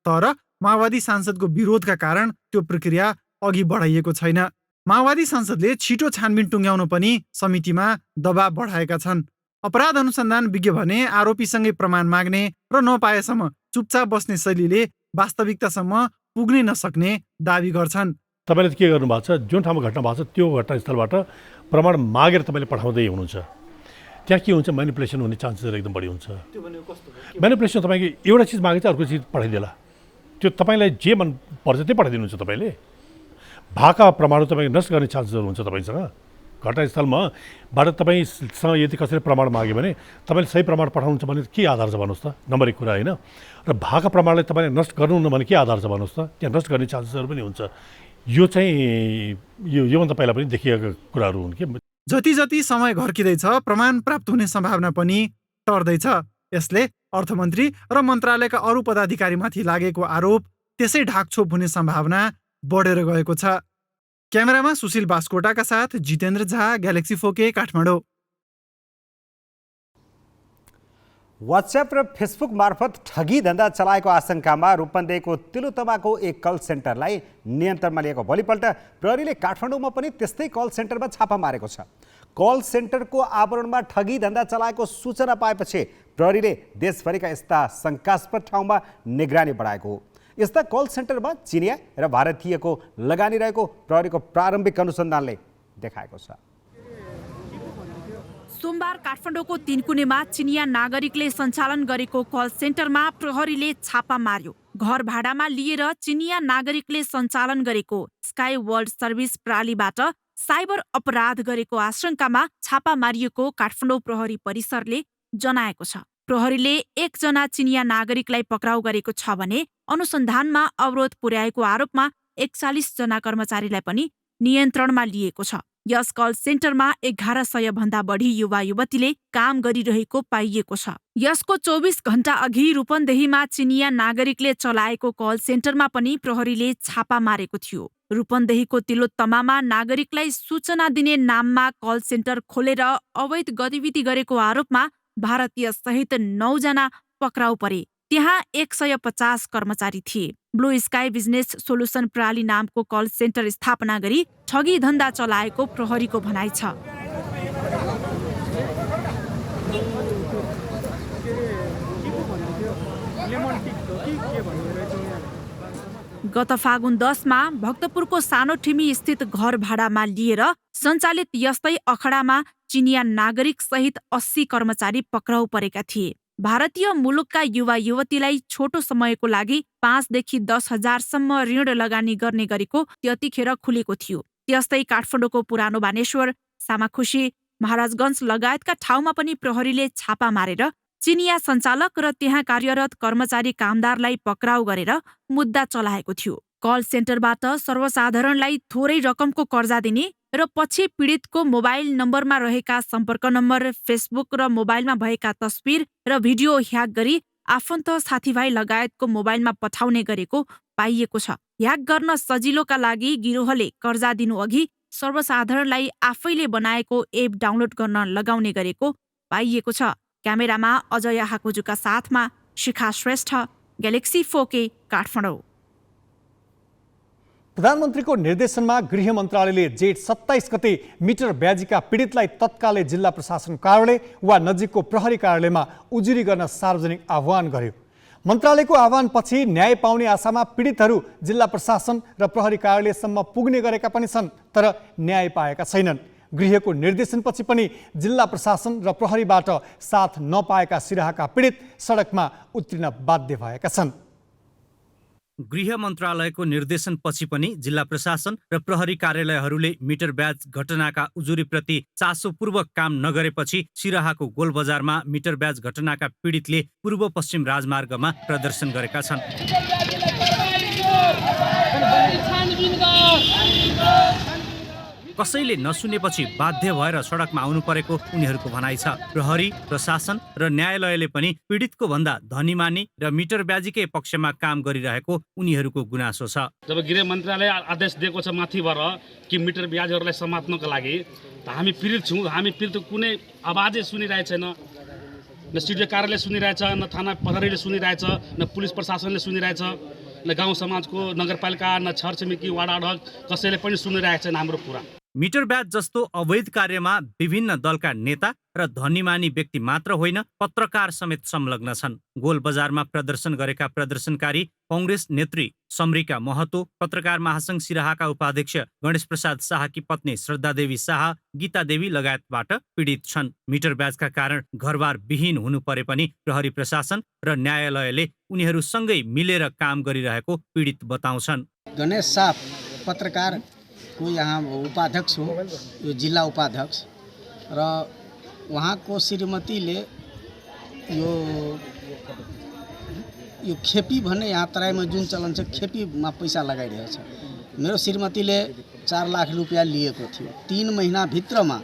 S24: तर माओवादी सांसदको विरोधका कारण त्यो प्रक्रिया अघि बढाइएको छैन। माओवादी सांसदले छिटो छानबिन टुङ्ग्याउन पनि समितिमा दबाब बढाएका छन्। अपराध अनुसन्धान विज्ञ भने आरोपीसँगै प्रमाण माग्ने र नपाएसम्म चुपचाप बस्ने शैलीले वास्तविकतासम्म पुग्नै नसक्ने दावी गर्छन्।
S25: तपाईँले के गर्नुभएको छ, जुन ठाउँमा घटना भएको छ त्यो घटनास्थलबाट प्रमाण मागेर तपाईँले पठाउँदै हुनुहुन्छ, त्यहाँ के हुन्छ म्यानिपुलेसन हुने चान्सेस एकदम बढी हुन्छ। म्यानिपुलेसन तपाईँको एउटा चिज मागे चाहिँ अर्को चिज पठाइदिएला, त्यो तपाईँलाई जे मन पर्छ त्यही पठाइदिनुहुन्छ। तपाईँले भाका प्रमाणहरू तपाईँको नष्ट गर्ने चान्सेसहरू हुन्छ तपाईँसँग। घटनास्थलमाबाट तपाईँसँग यदि कसैले प्रमाण माग्यो भने तपाईँले सही प्रमाण पठाउनुहुन्छ भने के आधार छ भन्नुहोस् त, नम्बर 1 कुरा होइन। र भाका प्रमाणलाई तपाईँले नष्ट गर्नुहुन्न भने के आधार छ भन्नुहोस् त, त्यहाँ नष्ट गर्ने चान्सेसहरू पनि हुन्छ। यो चाहिँ योभन्दा पहिला पनि देखिएका कुराहरू हुन् कि
S24: जति जति समय घर्किँदैछ प्रमाण प्राप्त हुने सम्भावना पनि टर्दैछ। यसले अर्थमन्त्री र मन्त्रालयका अरू पदाधिकारीमाथि लागेको आरोप त्यसै ढाकछोप हुने सम्भावना बढेर गएको छ। क्यामेरामा सुशील बास्कोटाका साथ Jitendra Jha, galaxy 4K, Kathmandu.
S2: WhatsApp र फेसबुक मार्फत ठगी धन्दा चलाएको आशंकामा रूपन्देहीको तिलुतमाको एक कल सेन्टरलाई नियन्त्रणमा लिएको भोलिपल्ट प्रहरीले काठमाडौँमा पनि त्यस्तै कल सेन्टरमा छापा मारेको छ। कल सेन्टरको आवरणमा ठगी धन्दा चलाएको सूचना पाएपछि प्रहरीले देशभरिका यस्ता शङ्कास्पद ठाउँमा निगरानी बढाएको हो। यस्ता कल सेन्टरमा चिनिया र भारतीयको लगानी रहेको प्रहरीको प्रारम्भिक अनुसन्धानले देखाएको छ।
S26: सोमबार काठमाडौँको तीनकुनेमा चिनिया नागरिकले सञ्चालन गरेको कल सेन्टरमा प्रहरीले छापा मार्यो। घर भाडामा लिएर चिनिया नागरिकले सञ्चालन गरेको स्काई वर्ल्ड सर्भिस प्रणालीबाट साइबर अपराध गरेको आशंकामा छापा मारिएको काठमाडौँ प्रहरी परिसरले जनाएको छ। प्रहरीले 1 जना चिनिया नागरिकलाई पक्राउ गरेको छ भने अनुसन्धानमा अवरोध पुर्याएको आरोपमा 41 जना कर्मचारीलाई पनि नियन्त्रणमा लिएको छ। यस कल सेन्टरमा 1100 भन्दा बढी युवा युवतीले काम गरिरहेको पाइएको छ। यसको 24 घण्टा अघि रूपन्देहीमा चिनिया नागरिकले चलाएको कल सेन्टरमा पनि प्रहरीले छापा मारेको थियो। रूपन्देहीको तिलोत्तमामा नागरिकलाई सूचना दिने नाममा कल सेन्टर खोलेर अवैध गतिविधि गरेको आरोपमा भारतीय सहित 9 जना पक्राउ परे। त्यहाँ 150 कर्मचारी थिए। ब्लू स्काई बिजनेस सोलुसन प्रणाली नामको कल सेन्टर स्थापना गरी ठगी धन्दा चलाएको प्रहरीको भनाइ छ। गत फागुन 10 मा भक्तपुरको सानो ठिमी स्थित घर भाडामा लिएर सञ्चालित यस्तै अखडामा चिनिया नागरिक सहित 80 कर्मचारी पक्राउ परेका थिए। भारतीय मुलुकका युवा युवतीलाई छोटो समयको लागि 5 देखि 10 हजारसम्म ऋण लगानी गर्ने गरेको त्यतिखेर खुलेको थियो। त्यस्तै काठमाडौँको पुरानो बानेश्वर, सामाखुसी, महाराजगञ्ज लगायतका ठाउँमा पनि प्रहरीले छापा मारेर चिनिया सञ्चालक र त्यहाँ कार्यरत कर्मचारी कामदारलाई पक्राउ गरेर मुद्दा चलाएको थियो। कल सेन्टरबाट सर्वसाधारणलाई थोरै रकमको कर्जा दिने र पछि पीडितको मोबाइल नम्बरमा रहेका सम्पर्क नम्बर, फेसबुक र मोबाइलमा भएका तस्बिर र भिडियो ह्याक गरी आफन्त साथीभाइ लगायतको मोबाइलमा पठाउने गरेको पाइएको छ। ह्याक गर्न सजिलोका लागि गिरोहले कर्जा दिनु अघि सर्वसाधारणलाई आफैले बनाएको एप डाउनलोड गर्न लगाउने गरेको पाइएको छ। क्यामेरामा अजय हाकुजुका साथमा शिखा श्रेष्ठ, ग्यालेक्सी 4K, काठमाडौँ।
S3: प्रधानमन्त्रीको निर्देशनमा गृह मन्त्रालयले जेठ 27 गते मिटर ब्याजीका पीडितलाई तत्कालै जिल्ला प्रशासन कार्यालय वा नजिकको प्रहरी कार्यालयमा उजुरी गर्न सार्वजनिक आह्वान गर्यो। मन्त्रालयको आह्वानपछि न्याय पाउने आशामा पीडितहरू जिल्ला प्रशासन र प्रहरी कार्यालयसम्म पुग्ने गरेका पनि छन्, तर न्याय पाएका छैनन्। गृहको निर्देशनपछि पनि जिल्ला प्रशासन र प्रहरीबाट साथ नपाएका सिराहाका पीडित सडकमा उत्रिन बाध्य भएका छन्।
S6: गृह मन्त्रालयको निर्देशनपछि पनि जिल्ला प्रशासन र प्रहरी कार्यालयहरूले मिटर ब्याज घटनाका उजुरीप्रति चासोपूर्वक काम नगरेपछि सिराहाको गोलबजारमा मिटर ब्याज घटनाका पीडितले पूर्व पश्चिम राजमार्गमा प्रदर्शन गरेका छन्। कसैले नसुनेपछि बाध्य भएर सडकमा आउनु परेको उनीहरूको भनाइ छ। प्रहरी, प्रशासन र न्यायालयले पनि पीडितको भन्दा धनीमानी र मिटर ब्याजीकै पक्षमा काम गरिरहेको उनीहरूको गुनासो छ।
S7: जब गृह मन्त्रालय आदेश दिएको छ माथिबाट कि मिटर ब्याजहरूलाई समात्नको लागि, हामी पीडित छौँ। हामी पीडितको कुनै आवाजै सुनिरहेको छैन। न सिडिओ कार्यालय सुनिरहेछ, न थाना प्रहरीले सुनिरहेछ, न पुलिस प्रशासनले सुनिरहेछ, न गाउँ समाजको नगरपालिका, न छरछिमेकी वार्ड अध्यक्ष कसैले पनि सुनिरहेको छैन हाम्रो कुरा।
S6: मिटर ब्याज जस्तो अवैध कार्यमा विभिन्न दलका नेता र धनीमानी व्यक्ति मात्र होइन, पत्रकार समेत संलग्न छन्। गोलबजारमा प्रदर्शन गरेका प्रदर्शनकारी कांग्रेस नेत्री समरिका महतो, पत्रकार महासंघ सिराहाका उपाध्यक्ष गणेश प्रसाद शाहकी पत्नी श्रद्धा देवी शाह, गीता देवी लगायतबाट पीडित छन्। मिटर ब्याजका कारण घरबार विहीन हुनु परे पनि प्रहरी प्रशासन र न्यायालयले उनीहरूसँगै मिलेर काम गरिरहेको पीडित बताउँछन्।
S8: गणेश शाह पत्रकार को यहाँ उपाध्यक्ष हो, यो जिल्ला उपाध्यक्ष, र उहाँको श्रीमतीले यो खेपी भन्ने यहाँ तराईमा जुन चलन छ, खेपीमा पैसा लगाइरहेको छ। मेरो श्रीमतीले 4 लाख रुपियाँ लिएको थियो। 3 महिनाभित्रमा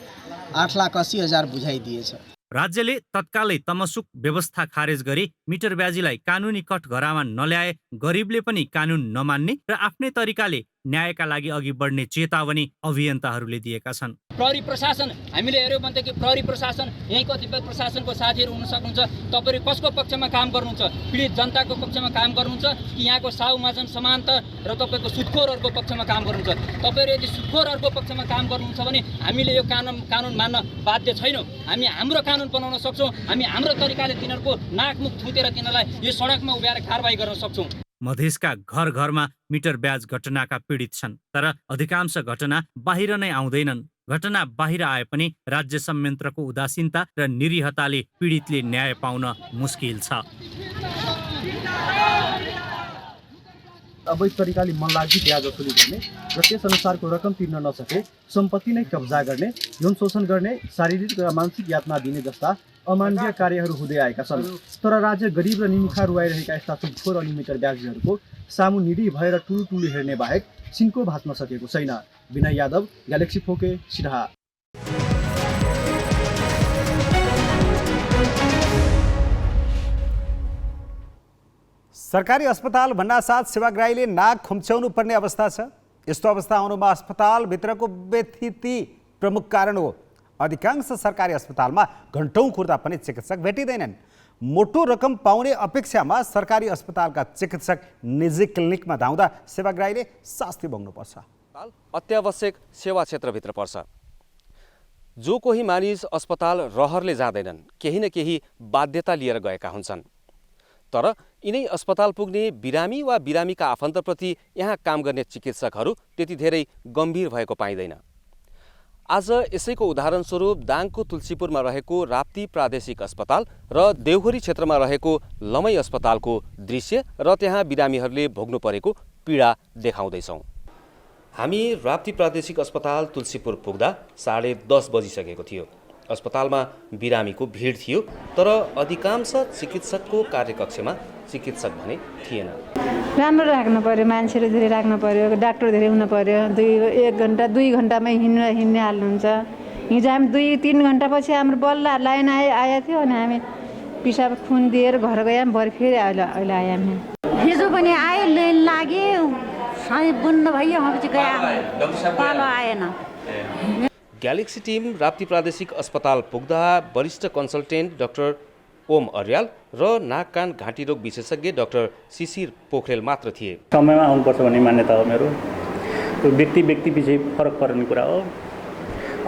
S8: 8,80,000 बुझाइदिएछ।
S6: राज्यले तत्कालै तमसुक व्यवस्था खारेज गरी मिटर ब्याजीलाई कानुनी कठघरामा नल्याए गरिबले पनि कानुन नमान्ने र आफ्नै तरिकाले न्यायका लागि अघि बढ्ने चेतावनी अभियन्ताहरूले दिएका छन्।
S9: प्रहरी प्रशासन हामीले हेर्यो भने कि प्रहरी प्रशासन यही कतिपय प्रशासनको साथीहरू हुन सक्नुहुन्छ। तपाईहरु कसको पक्षमा काम गर्नुहुन्छ? पीडित जनताको पक्षमा काम गर्नुहुन्छ कि यहाँको साहु महाजन समान्त र तपाईको सुदखोरहरूको पक्षमा काम गर्नुहुन्छ? तपाईहरु यदि सुदखोरहरूको पक्षमा काम गर्नुहुन्छ भने हामीले यो कानुन मान्न बाध्य छैनौँ। हामी हाम्रो कानुन बनाउन सक्छौँ। हामी हाम्रो तरिकाले तिनीहरूको नाकमुख थुतेर तिनीहरूलाई यो सडकमा उभ्याएर कारबाही गर्न सक्छौँ।
S6: मधेसका घर घरमा मिटर ब्याज घटनाका पीडित छन्, तर अधिकांश घटना बाहिर नै आउँदैनन्। घटना बाहिर आए पनि राज्य संयन्त्रको उदासीनता र निरीहताले पीडितले न्याय पाउन मुस्किल छ।
S23: अवैध तरिकाले मनलाग्दी ब्याज वसुली गर्ने र त्यस अनुसारको रकम तिर्न नसके सम्पत्ति नै कब्जा गर्ने, यौन शोषण गर्ने, शारीरिक र मानसिक यातना दिने जस्ता अमानवीय कार्यहरू हुँदै आएका छन्। तर राज्य गरिब र निमुखा रुवाइरहेका यस्ता सुटखोर अनि मिटर ब्याजीहरूको सामु निडी भएर टुलटुली हेर्ने बाहेक सिन्को भाँच्न सकेको छैन। विनय यादव, ग्यालेक्सी फोके, सिराहा।
S2: सरकारी अस्पताल भन्नासाथ सेवाग्राहीले नाक खुम्च्याउनु पर्ने अवस्था छ। यस्तो अवस्था आउनुमा अस्पतालभित्रको व्यथिति प्रमुख कारण हो। अधिकांश सरकारी अस्पतालमा घन्टौँ खुर्दा पनि चिकित्सक भेटिँदैनन्। मोटो रकम पाउने अपेक्षामा सरकारी अस्पतालका चिकित्सक निजी क्लिनिकमा धाउँदा सेवाग्राहीले शास्ति भोग्नुपर्छ।
S10: अत्यावश्यक सेवा क्षेत्रभित्र पर्छ। जो कोही मानिस अस्पताल रहरले जाँदैनन्, केही न केही बाध्यता लिएर गएका हुन्छन्। तर यिनै अस्पताल पुग्ने बिरामी वा बिरामीका आफन्तप्रति यहाँ काम गर्ने चिकित्सकहरू त्यति धेरै गम्भीर भएको पाइँदैन। आज यसैको उदाहरण स्वरूप दाङको तुलसीपुरमा रहेको राप्ती प्रादेशिक अस्पताल र देवघरी क्षेत्रमा रहेको लमै अस्पतालको दृश्य र त्यहाँ बिरामीहरूले भोग्नु परेको पीडा देखाउँदैछौँ। हामी राप्ती प्रादेशिक अस्पताल तुलसीपुर पुग्दा 10:30 बजिसकेको थियो। अस्पतालमा बिरामीको भिड थियो, तर अधिकांश चिकित्सकको कार्यकक्षमा चिकित्सक भने थिएन।
S11: राम्रो राख्नु पर्यो, मान्छेहरू धेरै राख्नु पर्यो, डाक्टर धेरै हुनु पर्यो। 1 घन्टा 2 घन्टामै हिँड्ने हाल्नुहुन्छ। हिजो हामी 2-3 घन्टापछि हाम्रो बल्ल लाइन आएको थियो अनि हामी पिसाब खुन दिएर घर गयौँ। भरे फेरि अहिले आयौँ।
S12: हिजो पनि आयो, लाइन लाग्यो, सही बुन्न भयो, गयो, पालो आएन।
S10: ग्यालेक्सी टिम राप्ती प्रादेशिक अस्पताल पुग्दा वरिष्ठ कन्सल्टेन्ट डाक्टर ओम अर्याल र नाक कान घाँटी रोग विशेषज्ञ डाक्टर शिशिर पोखरेल मात्र थिए।
S13: समयमा आउनुपर्छ भन्ने मान्यता हो मेरो। त्यो व्यक्ति पछि फरक पर्ने कुरा हो।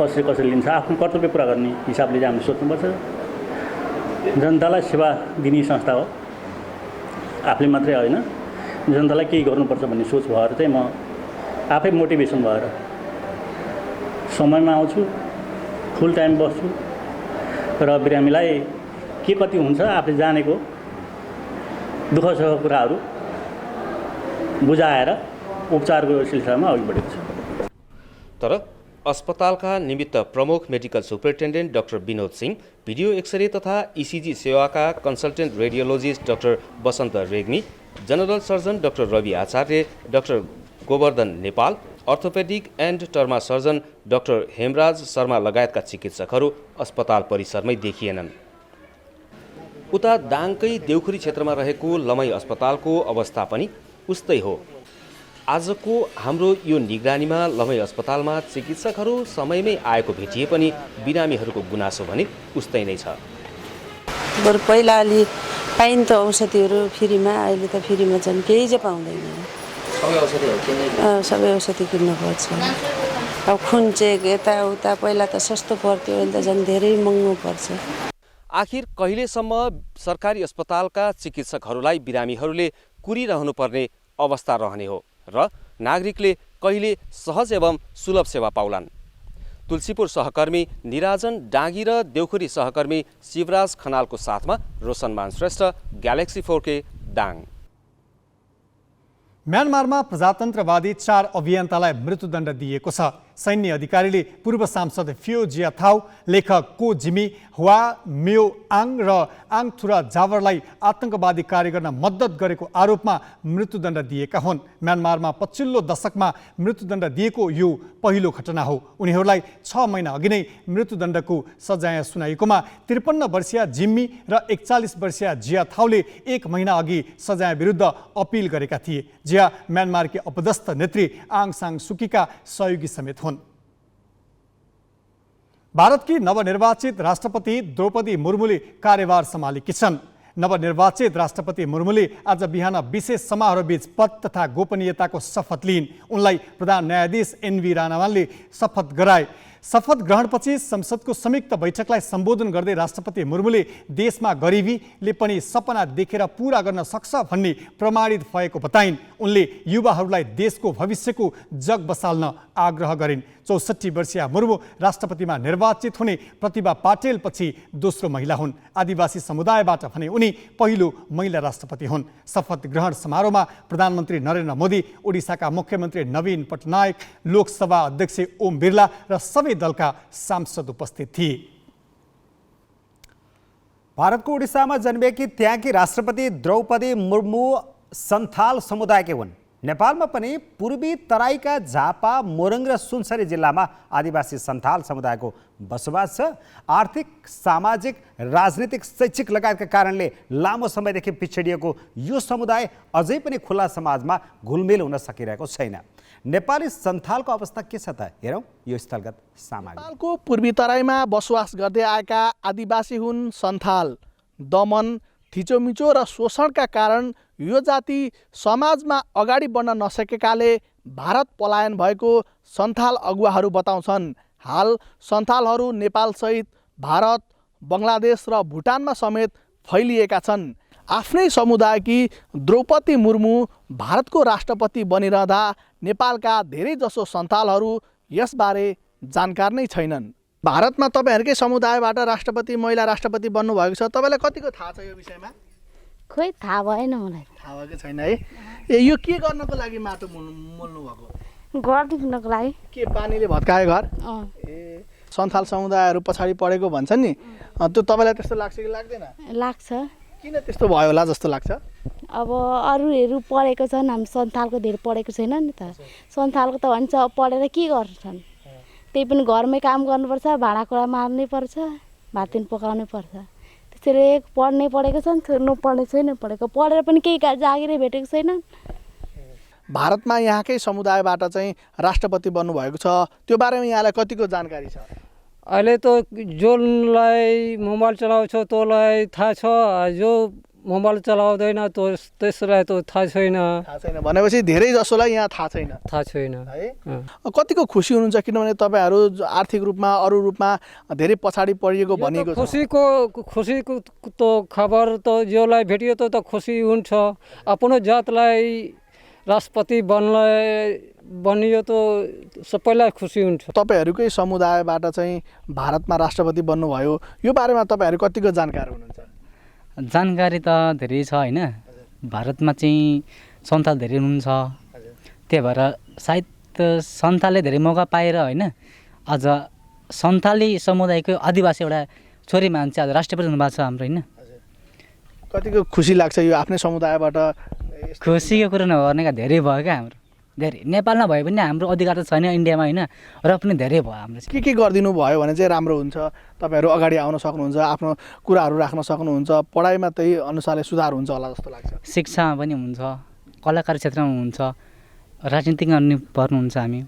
S13: कसरी लिन्छ, आफ्नो कर्तव्य पुरा गर्ने हिसाबले चाहिँ हामीले सोच्नुपर्छ। जनतालाई सेवा दिने संस्था हो, आफूले मात्रै होइन, जनतालाई केही गर्नुपर्छ भन्ने सोच भएर चाहिँ म आफै मोटिभेसन भएर समयमा आउँछु, फुल टाइम बस्छु र बिरामीलाई के कति हुन्छ आफूले जानेको दुःख सुखको कुराहरू बुझाएर उपचारको सिलसिलामा अघि बढेको छ।
S10: तर अस्पतालका निमित्त प्रमुख medical superintendent doctor Vinod Singh, video x ray तथा इसिजी सेवाका consultant radiologist doctor Basanta Regmi, general surgeon doctor Ravi Acharya, doctor Govardhan Nepal, orthopaedic and trauma surgeon doctor Hemraj Sharma लगायतका चिकित्सकहरू अस्पताल परिसरमै देखिएनन्। उता दाङकै देवखुरी क्षेत्रमा रहेको लमै अस्पतालको अवस्था पनि उस्तै हो। आजको हाम्रो यो निगरानीमा लमै अस्पतालमा चिकित्सकहरू समयमै आएको भेटिए पनि बिरामीहरूको गुनासो भने उस्तै नै छ।
S12: बरु पहिला अलि पाइन्थ्यो औषधिहरू फ्रीमा, अहिले त फ्रीमा झन् केही चाहिँ पाउँदैन। सबै औषधि किन्नुपर्छ। अब खुन चेक यताउता पहिला त सस्तो पर्थ्यो, अहिले त झन् धेरै महँगो पर्छ।
S10: आखिर कहिलेसम्म सरकारी अस्पतालका चिकित्सकहरूलाई बिरामीहरूले कुरिरहनु पर्ने अवस्था रहने हो र नागरिकले कहिले सहज एवं सुलभ सेवा पाउलान्? तुलसीपुर सहकर्मी निराजन डाँगी र देवखुरी सहकर्मी शिवराज खनालको साथमा रोशनमान श्रेष्ठ, ग्यालेक्सी 4K, दाङ।
S3: म्यानमारमा प्रजातन्त्रवादी 4 अभियन्तालाई मृत्युदण्ड दिएको छ। सैन्य अधिकारीले पूर्व सांसद फियो जियाथाउ, लेखक को जिमी, हुआ म्यो आङ र आङथुरा जावरलाई आतंकवादी कार्य गर्न मद्दत गरेको आरोपमा मृत्युदण्ड दिएका हुन्। म्यानमारमा पछिल्लो दशकमा मृत्युदण्ड दिएको यो पहिलो घटना हो। उनीहरूलाई 6 महिना अघि नै मृत्युदण्डको सजाय सुनाइएकोमा 53 वर्षीय जिम्मी र 41 वर्षीय जियाथाउले 1 महिना अघि सजाय विरुद्ध अपिल गरेका थिए। जिया म्यानमारकी अपदस्थ नेत्री आङ सान सुकीका सहयोगी समेत हुन्। भारतकी नवनिर्वाचित राष्ट्रपति द्रौपदी मुर्मुले कार्यभार सम्हालेकी छन्। नवनिर्वाचित राष्ट्रपति मुर्मुले आज बिहान विशेष समारोहबीच पद तथा गोपनीयताको शपथ लिइन्। उनलाई प्रधान न्यायाधीश एनवी राणावालले शपथ गराए। शपथ ग्रहणपछि संसदको संयुक्त बैठकलाई सम्बोधन गर्दै राष्ट्रपति मुर्मुले देशमा गरिबीले पनि सपना देखेर पूरा गर्न सक्छ भन्ने प्रमाणित भएको बताइन्। उनले युवाहरूलाई देशको भविष्यको जग बसाल्न आग्रह गरिन्। 64 वर्षीय मुर्मु राष्ट्रपतिमा निर्वाचित हुने प्रतिभा पाटिलपछि दोस्रो महिला हुन्। आदिवासी समुदायबाट भने उनी पहिलो महिला राष्ट्रपति हुन्। शपथ ग्रहण समारोहमा प्रधानमन्त्री नरेन्द्र मोदी, ओडिसाका मुख्यमन्त्री नवीन पटनायक, लोकसभा अध्यक्ष ओम बिरला र सबै दलका सांसद उपस्थित थिए।
S2: भारतको ओडिसामा जन्मेकी त्यहाँकी राष्ट्रपति द्रौपदी मुर्मु सन्थाल समुदायकी हुन्। नेपालमा पनि पूर्वी तराईका झापा, मोरङ र सुनसरी जिल्लामा आदिवासी सन्थाल समुदायको बसोबास छ। आर्थिक, सामाजिक, राजनीतिक, शैक्षिक लगायतका कारणले लामो समयदेखि पिछडिएको यो समुदाय अझै पनि खुला समाजमा घुलमिल हुन सकिरहेको छैन। नेपाली सन्थालको अवस्था के छ त हेरौँ यो स्थलगत सामग्री।
S4: नेपालको पूर्वी तराईमा बसोबास गर्दै आएका आदिवासी हुन् सन्थाल। दमन, थिचोमिचो र शोषणका कारण यो जाति समाजमा अगाडि बढ्न नसकेकाले भारत पलायन भएको सन्थाल अगुवाहरू बताउँछन्। हाल सन्थालहरू नेपालसहित भारत, बङ्गलादेश र भुटानमा समेत फैलिएका छन्। आफ्नै समुदायकी द्रौपदी मुर्मु भारतको राष्ट्रपति बनिरहँदा नेपालका धेरैजसो सन्थालहरू यसबारे जानकार नै छैनन्। भारतमा तपाईँहरूकै समुदायबाट राष्ट्रपति, महिला राष्ट्रपति बन्नुभएको छ, तपाईँलाई कतिको थाहा छ यो विषयमा?
S5: खोइ थाहा भएन मलाई।
S4: थाहा भएको छैन है। यो के गर्नको लागि माटो मोल्नु भएको?
S5: गरिदिनको लागि।
S4: के पानीले भत्कायो घर? ए, सन्थाल समुदायहरू पछाडि पढेको भन्छन् नि, त्यो तपाईँलाई त्यस्तो लाग्छ कि लाग्दैन?
S5: लाग्छ।
S4: किन त्यस्तो भयो होला जस्तो लाग्छ?
S5: अब अरूहरू पढेको छन्, हामी सन्थालको धेरै पढेको छैन नि त। सन्थालको त भन्छ पढेर के गर्छन्, त्यही पनि घरमै काम गर्नुपर्छ, भाँडाकुँडा मार्नै पर्छ, भातदिन पकाउनै पर्छ। त्यसैले पढ्ने पढेको छन्, नपढ्ने छैन पढेको, पढेर पनि केही जागिरै भेटेको छैन।
S4: भारतमा यहाँकै समुदायबाट चाहिँ राष्ट्रपति बन्नुभएको छ, त्यो बारेमा यहाँलाई कतिको जानकारी छ?
S14: अहिले त जसलाई मोबाइल चलाउँछ तँलाई थाहा छ, जो मोबाइल चलाउँदैन त्यसलाई त थाहा छैन।
S4: थाहा छैन भनेपछि धेरै जसोलाई यहाँ थाहा छैन।
S14: थाहा छैन
S4: है। कतिको खुसी हुनुहुन्छ किनभने तपाईँहरू आर्थिक रूपमा, अरू रूपमा धेरै पछाडि परिएको भनिएको छ?
S14: खुसीको त खबर त जसलाई भेटियो त खुसी हुन्छ। आफ्नो जातलाई राष्ट्रपति बनियो त सबैलाई खुसी हुन्छ।
S4: तपाईँहरूकै समुदायबाट चाहिँ भारतमा राष्ट्रपति बन्नुभयो, यो बारेमा तपाईँहरू कतिको जानकार हुनुहुन्छ?
S16: जानकारी त धेरै छ होइन। भारतमा चाहिँ सन्थाल धेरै हुनुहुन्छ, त्यही भएर सायद सन्थालले धेरै मौका पाएर होइन आज सन्थाली समुदायको आदिवासी एउटा छोरी मान्छे आज राष्ट्रपति हुनुभएको छ हाम्रो होइन।
S4: कतिको खुसी लाग्छ यो आफ्नै समुदायबाट?
S16: खुसीको कुरो नगर्ने क्या धेरै भयो क्या हाम्रो, धेरै। नेपालमा भए पनि हाम्रो अधिकार त छैन इन्डियामा होइन, र पनि धेरै भयो हाम्रो।
S4: के गरिदिनु भयो भने चाहिँ राम्रो हुन्छ? तपाईँहरू अगाडि आउन सक्नुहुन्छ, आफ्नो कुराहरू राख्न सक्नुहुन्छ, पढाइमा त्यही अनुसारले सुधार हुन्छ होला जस्तो लाग्छ?
S16: शिक्षामा पनि हुन्छ, कलाकार क्षेत्रमा हुन्छ, राजनीतिक गर्नु पर्नुहुन्छ। हामी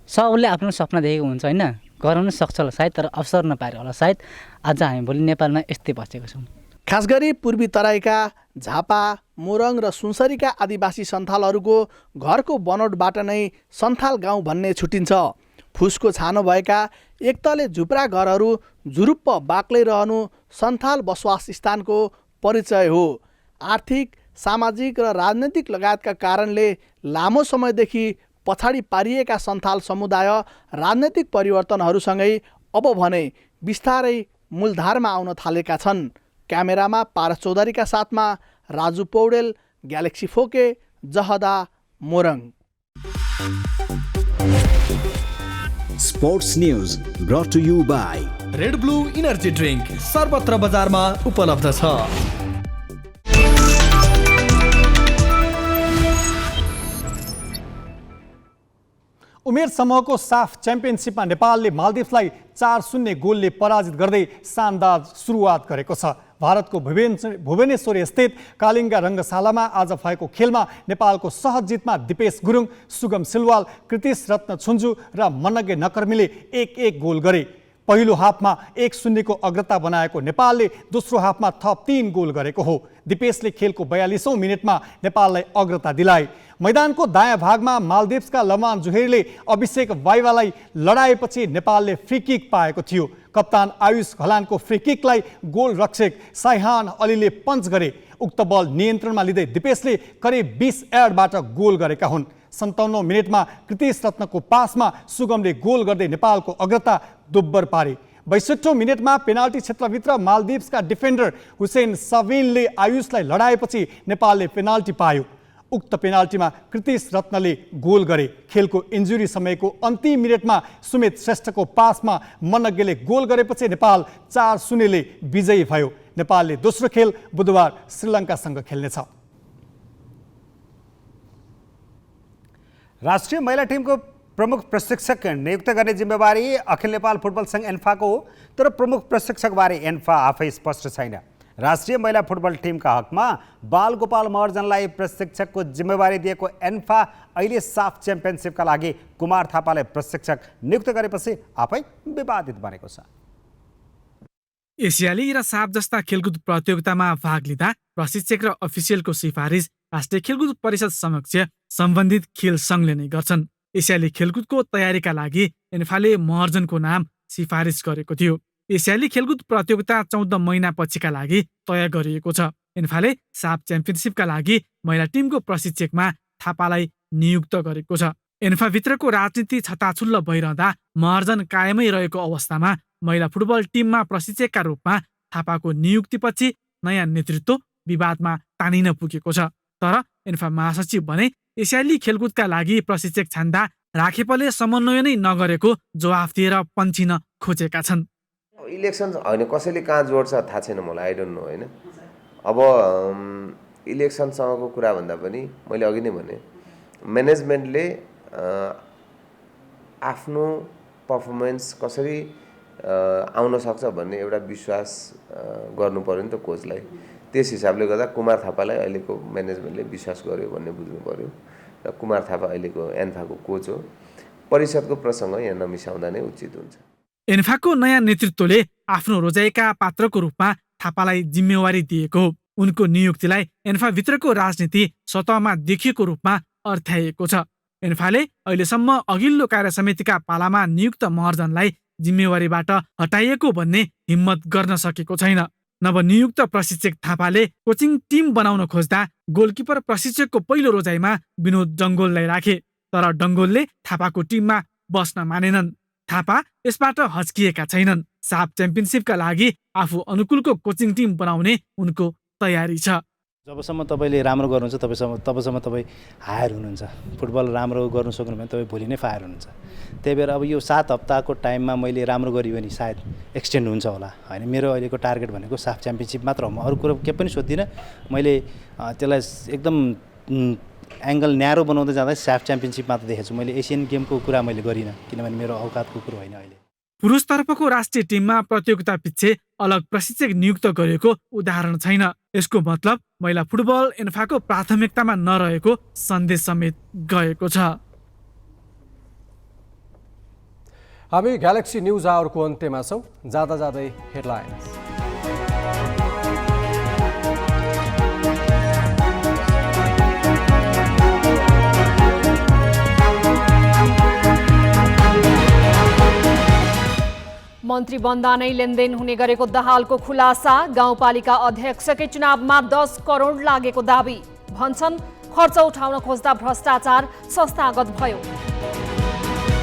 S16: सबले आफ्नो सपना देखेको हुन्छ होइन, गराउन सक्छ होला सायद, तर अवसर नपाएर होला सायद आज हामी भोलि नेपालमा यस्तै बसेको छौँ।
S4: खास गरी पूर्वी तराईका झापा, मोरङ र सुनसरीका आदिवासी सन्थालहरूको घरको बनोटबाट नै सन्थाल गाउँ भन्ने छुटिन्छ। फुसको छानो भएका एकतले झुप्रा घरहरू झुरुप्प बाक्लै रहनु सन्थाल बसोबास स्थानको परिचय हो। आर्थिक, सामाजिक र राजनैतिक लगायतका कारणले लामो समयदेखि पछाडि पारिएका सन्थाल समुदाय राजनैतिक परिवर्तनहरूसँगै अब भने बिस्तारै मूलधारमा आउन थालेका छन्। क्यामेरामा पारस चौधरीका साथमा राजु पौडेल, ग्यालेक्सी फोके, Jahada, Morang.
S17: Sports news brought to you by
S18: Red Bull energy drink सर्वत्र बजारमा उपलब्ध छ।
S3: उमेर समूहको साफ च्याम्पियनसिपमा नेपालले मालदिभ्सलाई 4-0 गोलले पराजित गर्दै शानदार सुरुवात गरेको छ। भारतको भुवनेश्वर स्थित कालिङ्गा रङ्गशालामा आज भएको खेलमा नेपालको सहज जितमा दिपेश गुरुङ, सुगम सिलवाल, कृतिश रत्न छुन्जु र मनगे नकर्मीले 1-1 गोल गरे। पहिलो हाफमा 1-0 को अग्रता बनाएको नेपालले दोस्रो हाफमा थप 3 गोल गरेको हो। दिपेशले खेलको 42औं मिनेटमा नेपाललाई अग्रता दिलाए। मैदानको दायाँ भागमा मालदिप्सका लमान जुहेरले अभिषेक वाइवालाई लडाएपछि नेपालले फ्री किक पाएको थियो। कप्तान आयुष घलानको फ्री किकलाई गोल रक्षक साइहान अलीले पञ्च गरे। उक्त बल नियन्त्रणमा लिँदै दिपेशले करिब 20 यार्डबाट गोल गरेका हुन्। 57औं मिनेटमा कृतिश रत्नको पासमा सुगमले गोल गर्दै नेपालको अग्रता दोब्बर पारे। 62औं मिनेटमा पेनाल्टी क्षेत्रभित्र मालदिप्सका डिफेन्डर हुसेन सविनले आयुषलाई लडाएपछि नेपालले पेनाल्टी पायो। उक्त पेनाल्टीमा कृतिश रत्नले गोल गरे। खेलको इन्जुरी समयको अन्तिम मिनेटमा सुमित श्रेष्ठको पासमा मनग्यले गोल गरेपछि नेपाल 4-0 ले विजयी भयो। नेपालले दोस्रो खेल बुधबार श्रीलङ्कासँग खेल्नेछ।
S2: राष्ट्रिय महिला टिमको प्रमुख प्रशिक्षक नियुक्त गर्ने जिम्मेवारी अखिल नेपाल फुटबल सङ्घ एन्फाको हो, तर प्रमुख प्रशिक्षकबारे एन्फा आफै स्पष्ट छैन। राष्ट्रिय महिला फुटबल टिमका हकमा बालगोपाल महर्जनलाई प्रशिक्षकको जिम्मेवारी दिएको एन्फा अहिले साफ च्याम्पियनसिपका लागि कुमार थापालाई प्रशिक्षक नियुक्त गरेपछि आफै विवादित बनेको छ।
S1: एसियाली र साफ जस्ता खेलकुद प्रतियोगितामा भाग लिँदा प्रशिक्षक र अफिसियलको सिफारिस राष्ट्रिय खेलकुद परिषद समक्ष सम्बन्धित खेल सङ्घले नै गर्छन्। एसियाली खेलकुदको तयारीका लागि एन्फाले महर्जनको नाम सिफारिस गरेको थियो। एसियाली खेलकुद प्रतियोगिता 14 महिनापछिका लागि तय गरिएको छ। एन्फाले साफ च्याम्पियनसिपका लागि महिला टिमको प्रशिक्षकमा थापालाई नियुक्त गरेको छ। एन्फाभित्रको राजनीति छताछुल्ल भइरहँदा महर्जन कायमै रहेको अवस्थामा महिला फुटबल टिममा प्रशिक्षकका रूपमा थापाको नियुक्तिपछि नयाँ नेतृत्व विवादमा तानिन पुगेको छ। तर एन्फा महासचिव भने एसियाली खेलकुदका लागि प्रशिक्षक छान्दा राखेपले समन्वय नै नगरेको जवाफ दिएर पन्छिन खोजेका छन्।
S15: इलेक्सन होइन, कसैले कहाँ जोड्छ थाहा छैन मलाई, आई डोन्ट नो होइन। अब इलेक्सनसँगको कुरा भन्दा पनि मैले अघि नै भने म्यानेजमेन्टले आफ्नो पर्फर्मेन्स कसरी आउन सक्छ भन्ने एउटा विश्वास गर्नु पर्यो नि त कोचलाई। त्यस हिसाबले गर्दा कुमार थापालाई अहिलेको म्यानेजमेन्टले विश्वास गर्यो भन्ने बुझ्नु पर्यो र कुमार थापा अहिलेको एन्फाको कोच हो। परिषदको प्रसङ्ग यहाँ नमिसाउँदा नै उचित हुन्छ।
S1: एन्फाको नयाँ नेतृत्वले आफ्नो रोजाइका पात्रको रूपमा थापालाई जिम्मेवारी दिएको हो। उनको नियुक्तिलाई एन्फाभित्रको राजनीति सतहमा देखिएको रूपमा अर्थ्याइएको छ। एन्फाले अहिलेसम्म अघिल्लो कार्य समितिका पालामा नियुक्त महर्जनलाई जिम्मेवारीबाट हटाइएको भन्ने हिम्मत गर्न सकेको छैन। नवनियुक्त प्रशिक्षक थापाले कोचिङ टिम बनाउन खोज्दा गोलकिपर प्रशिक्षकको पहिलो रोजाइमा विनोद डङ्गोललाई राखे, तर डङ्गोलले थापाको टिममा बस्न मानेनन्। थापा यसबाट हच्किएका छैनन्। साफ च्याम्पियनसिपका लागि आफू अनुकूलको कोचिङ टिम बनाउने उनको तयारी छ।
S23: जबसम्म तपाईँले राम्रो गर्नुहुन्छ तबसम्म तपाईँ हायर हुनुहुन्छ। फुटबल राम्रो गर्नु सक्नु भने तपाईँ भोलि नै फायर हुनुहुन्छ। त्यही भएर अब यो 7 हप्ताको टाइममा मैले राम्रो गरेँ भने सायद एक्सटेन्ड हुन्छ होला होइन। मेरो अहिलेको टार्गेट भनेको साफ च्याम्पियनसिप मात्र हो। म अरू कुरो केही पनि सोध्दिनँ। मैले त्यसलाई एकदम एङ्गल न्यारो बनाउँदै जाँदा साफ च्याम्पियनसिप मात्र देखेको छु। मैले एसियन गेमको कुरा मैले गरिनँ, किनभने मेरो औकातको कुरो होइन। अहिले
S1: पुरुषतर्फको राष्ट्रिय टिममा प्रतियोगिता पछि अलग प्रशिक्षक नियुक्त गरेको उदाहरण छैन। यसको मतलब महिला फुटबल एन्फाको प्राथमिकतामा नरहेको सन्देश समेत गएको छ।
S19: हामी ग्यालेक्सी न्युज आवरको अन्त्यमा छौँ। जाँदा जाँदै हेडलाइन्स।
S20: मन्त्री बन्दा नै लेनदेन हुने गरेको दाहालको खुलासा। गाउँपालिका अध्यक्षकै चुनावमा 10 करोड लागेको दाबी। भन्छन् खर्च उठाउन खोज्दा भ्रष्टाचार संस्थागत भयो।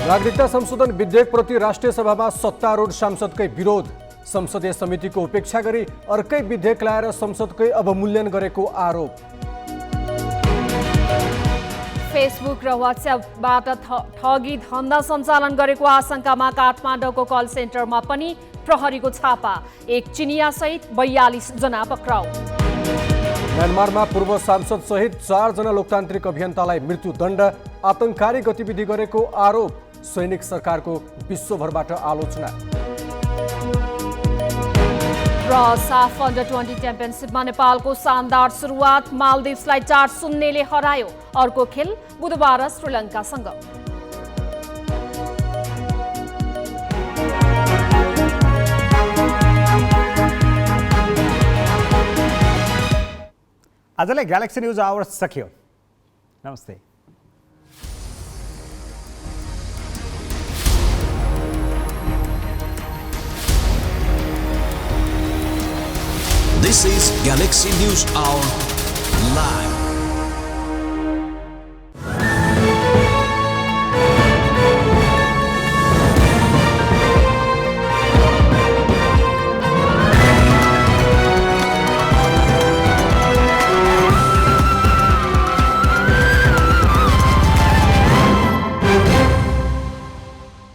S19: नागरिकता संशोधन विधेयकप्रति राष्ट्रिय सभामा सत्तारूढ सांसदकै विरोध। संसदीय समितिको उपेक्षा गरी अर्कै विधेयक ल्याएर संसदकै अवमूल्यन गरेको आरोप।
S20: फेसबुक र व्हाट्सएपबाट ठगी धन्दा सञ्चालन गरेको आशंकामा काठमाडौँको कल सेन्टरमा पनि प्रहरीको छापा। एक चिनिया सहित 42 जना पक्राउ।
S19: म्यानमारमा पूर्व सांसद सहित 4 जना लोकतान्त्रिक अभियन्तालाई मृत्युदण्ड। आतंककारी गतिविधि गरेको आरोप। सैनिक सरकारको विश्वभरबाट आलोचना।
S20: र साफ अन्डर-20 च्याम्पियनसिपमा नेपालको शानदार सुरुवात। मालदिप्सलाई 4-0 ले हरायो। अर्को खेल बुधबार श्रीलङ्कासँग।
S2: आजलाई ग्यालेक्सी न्युज आवर सकियो। नमस्ते।
S17: This is Galaxy News Hour Live.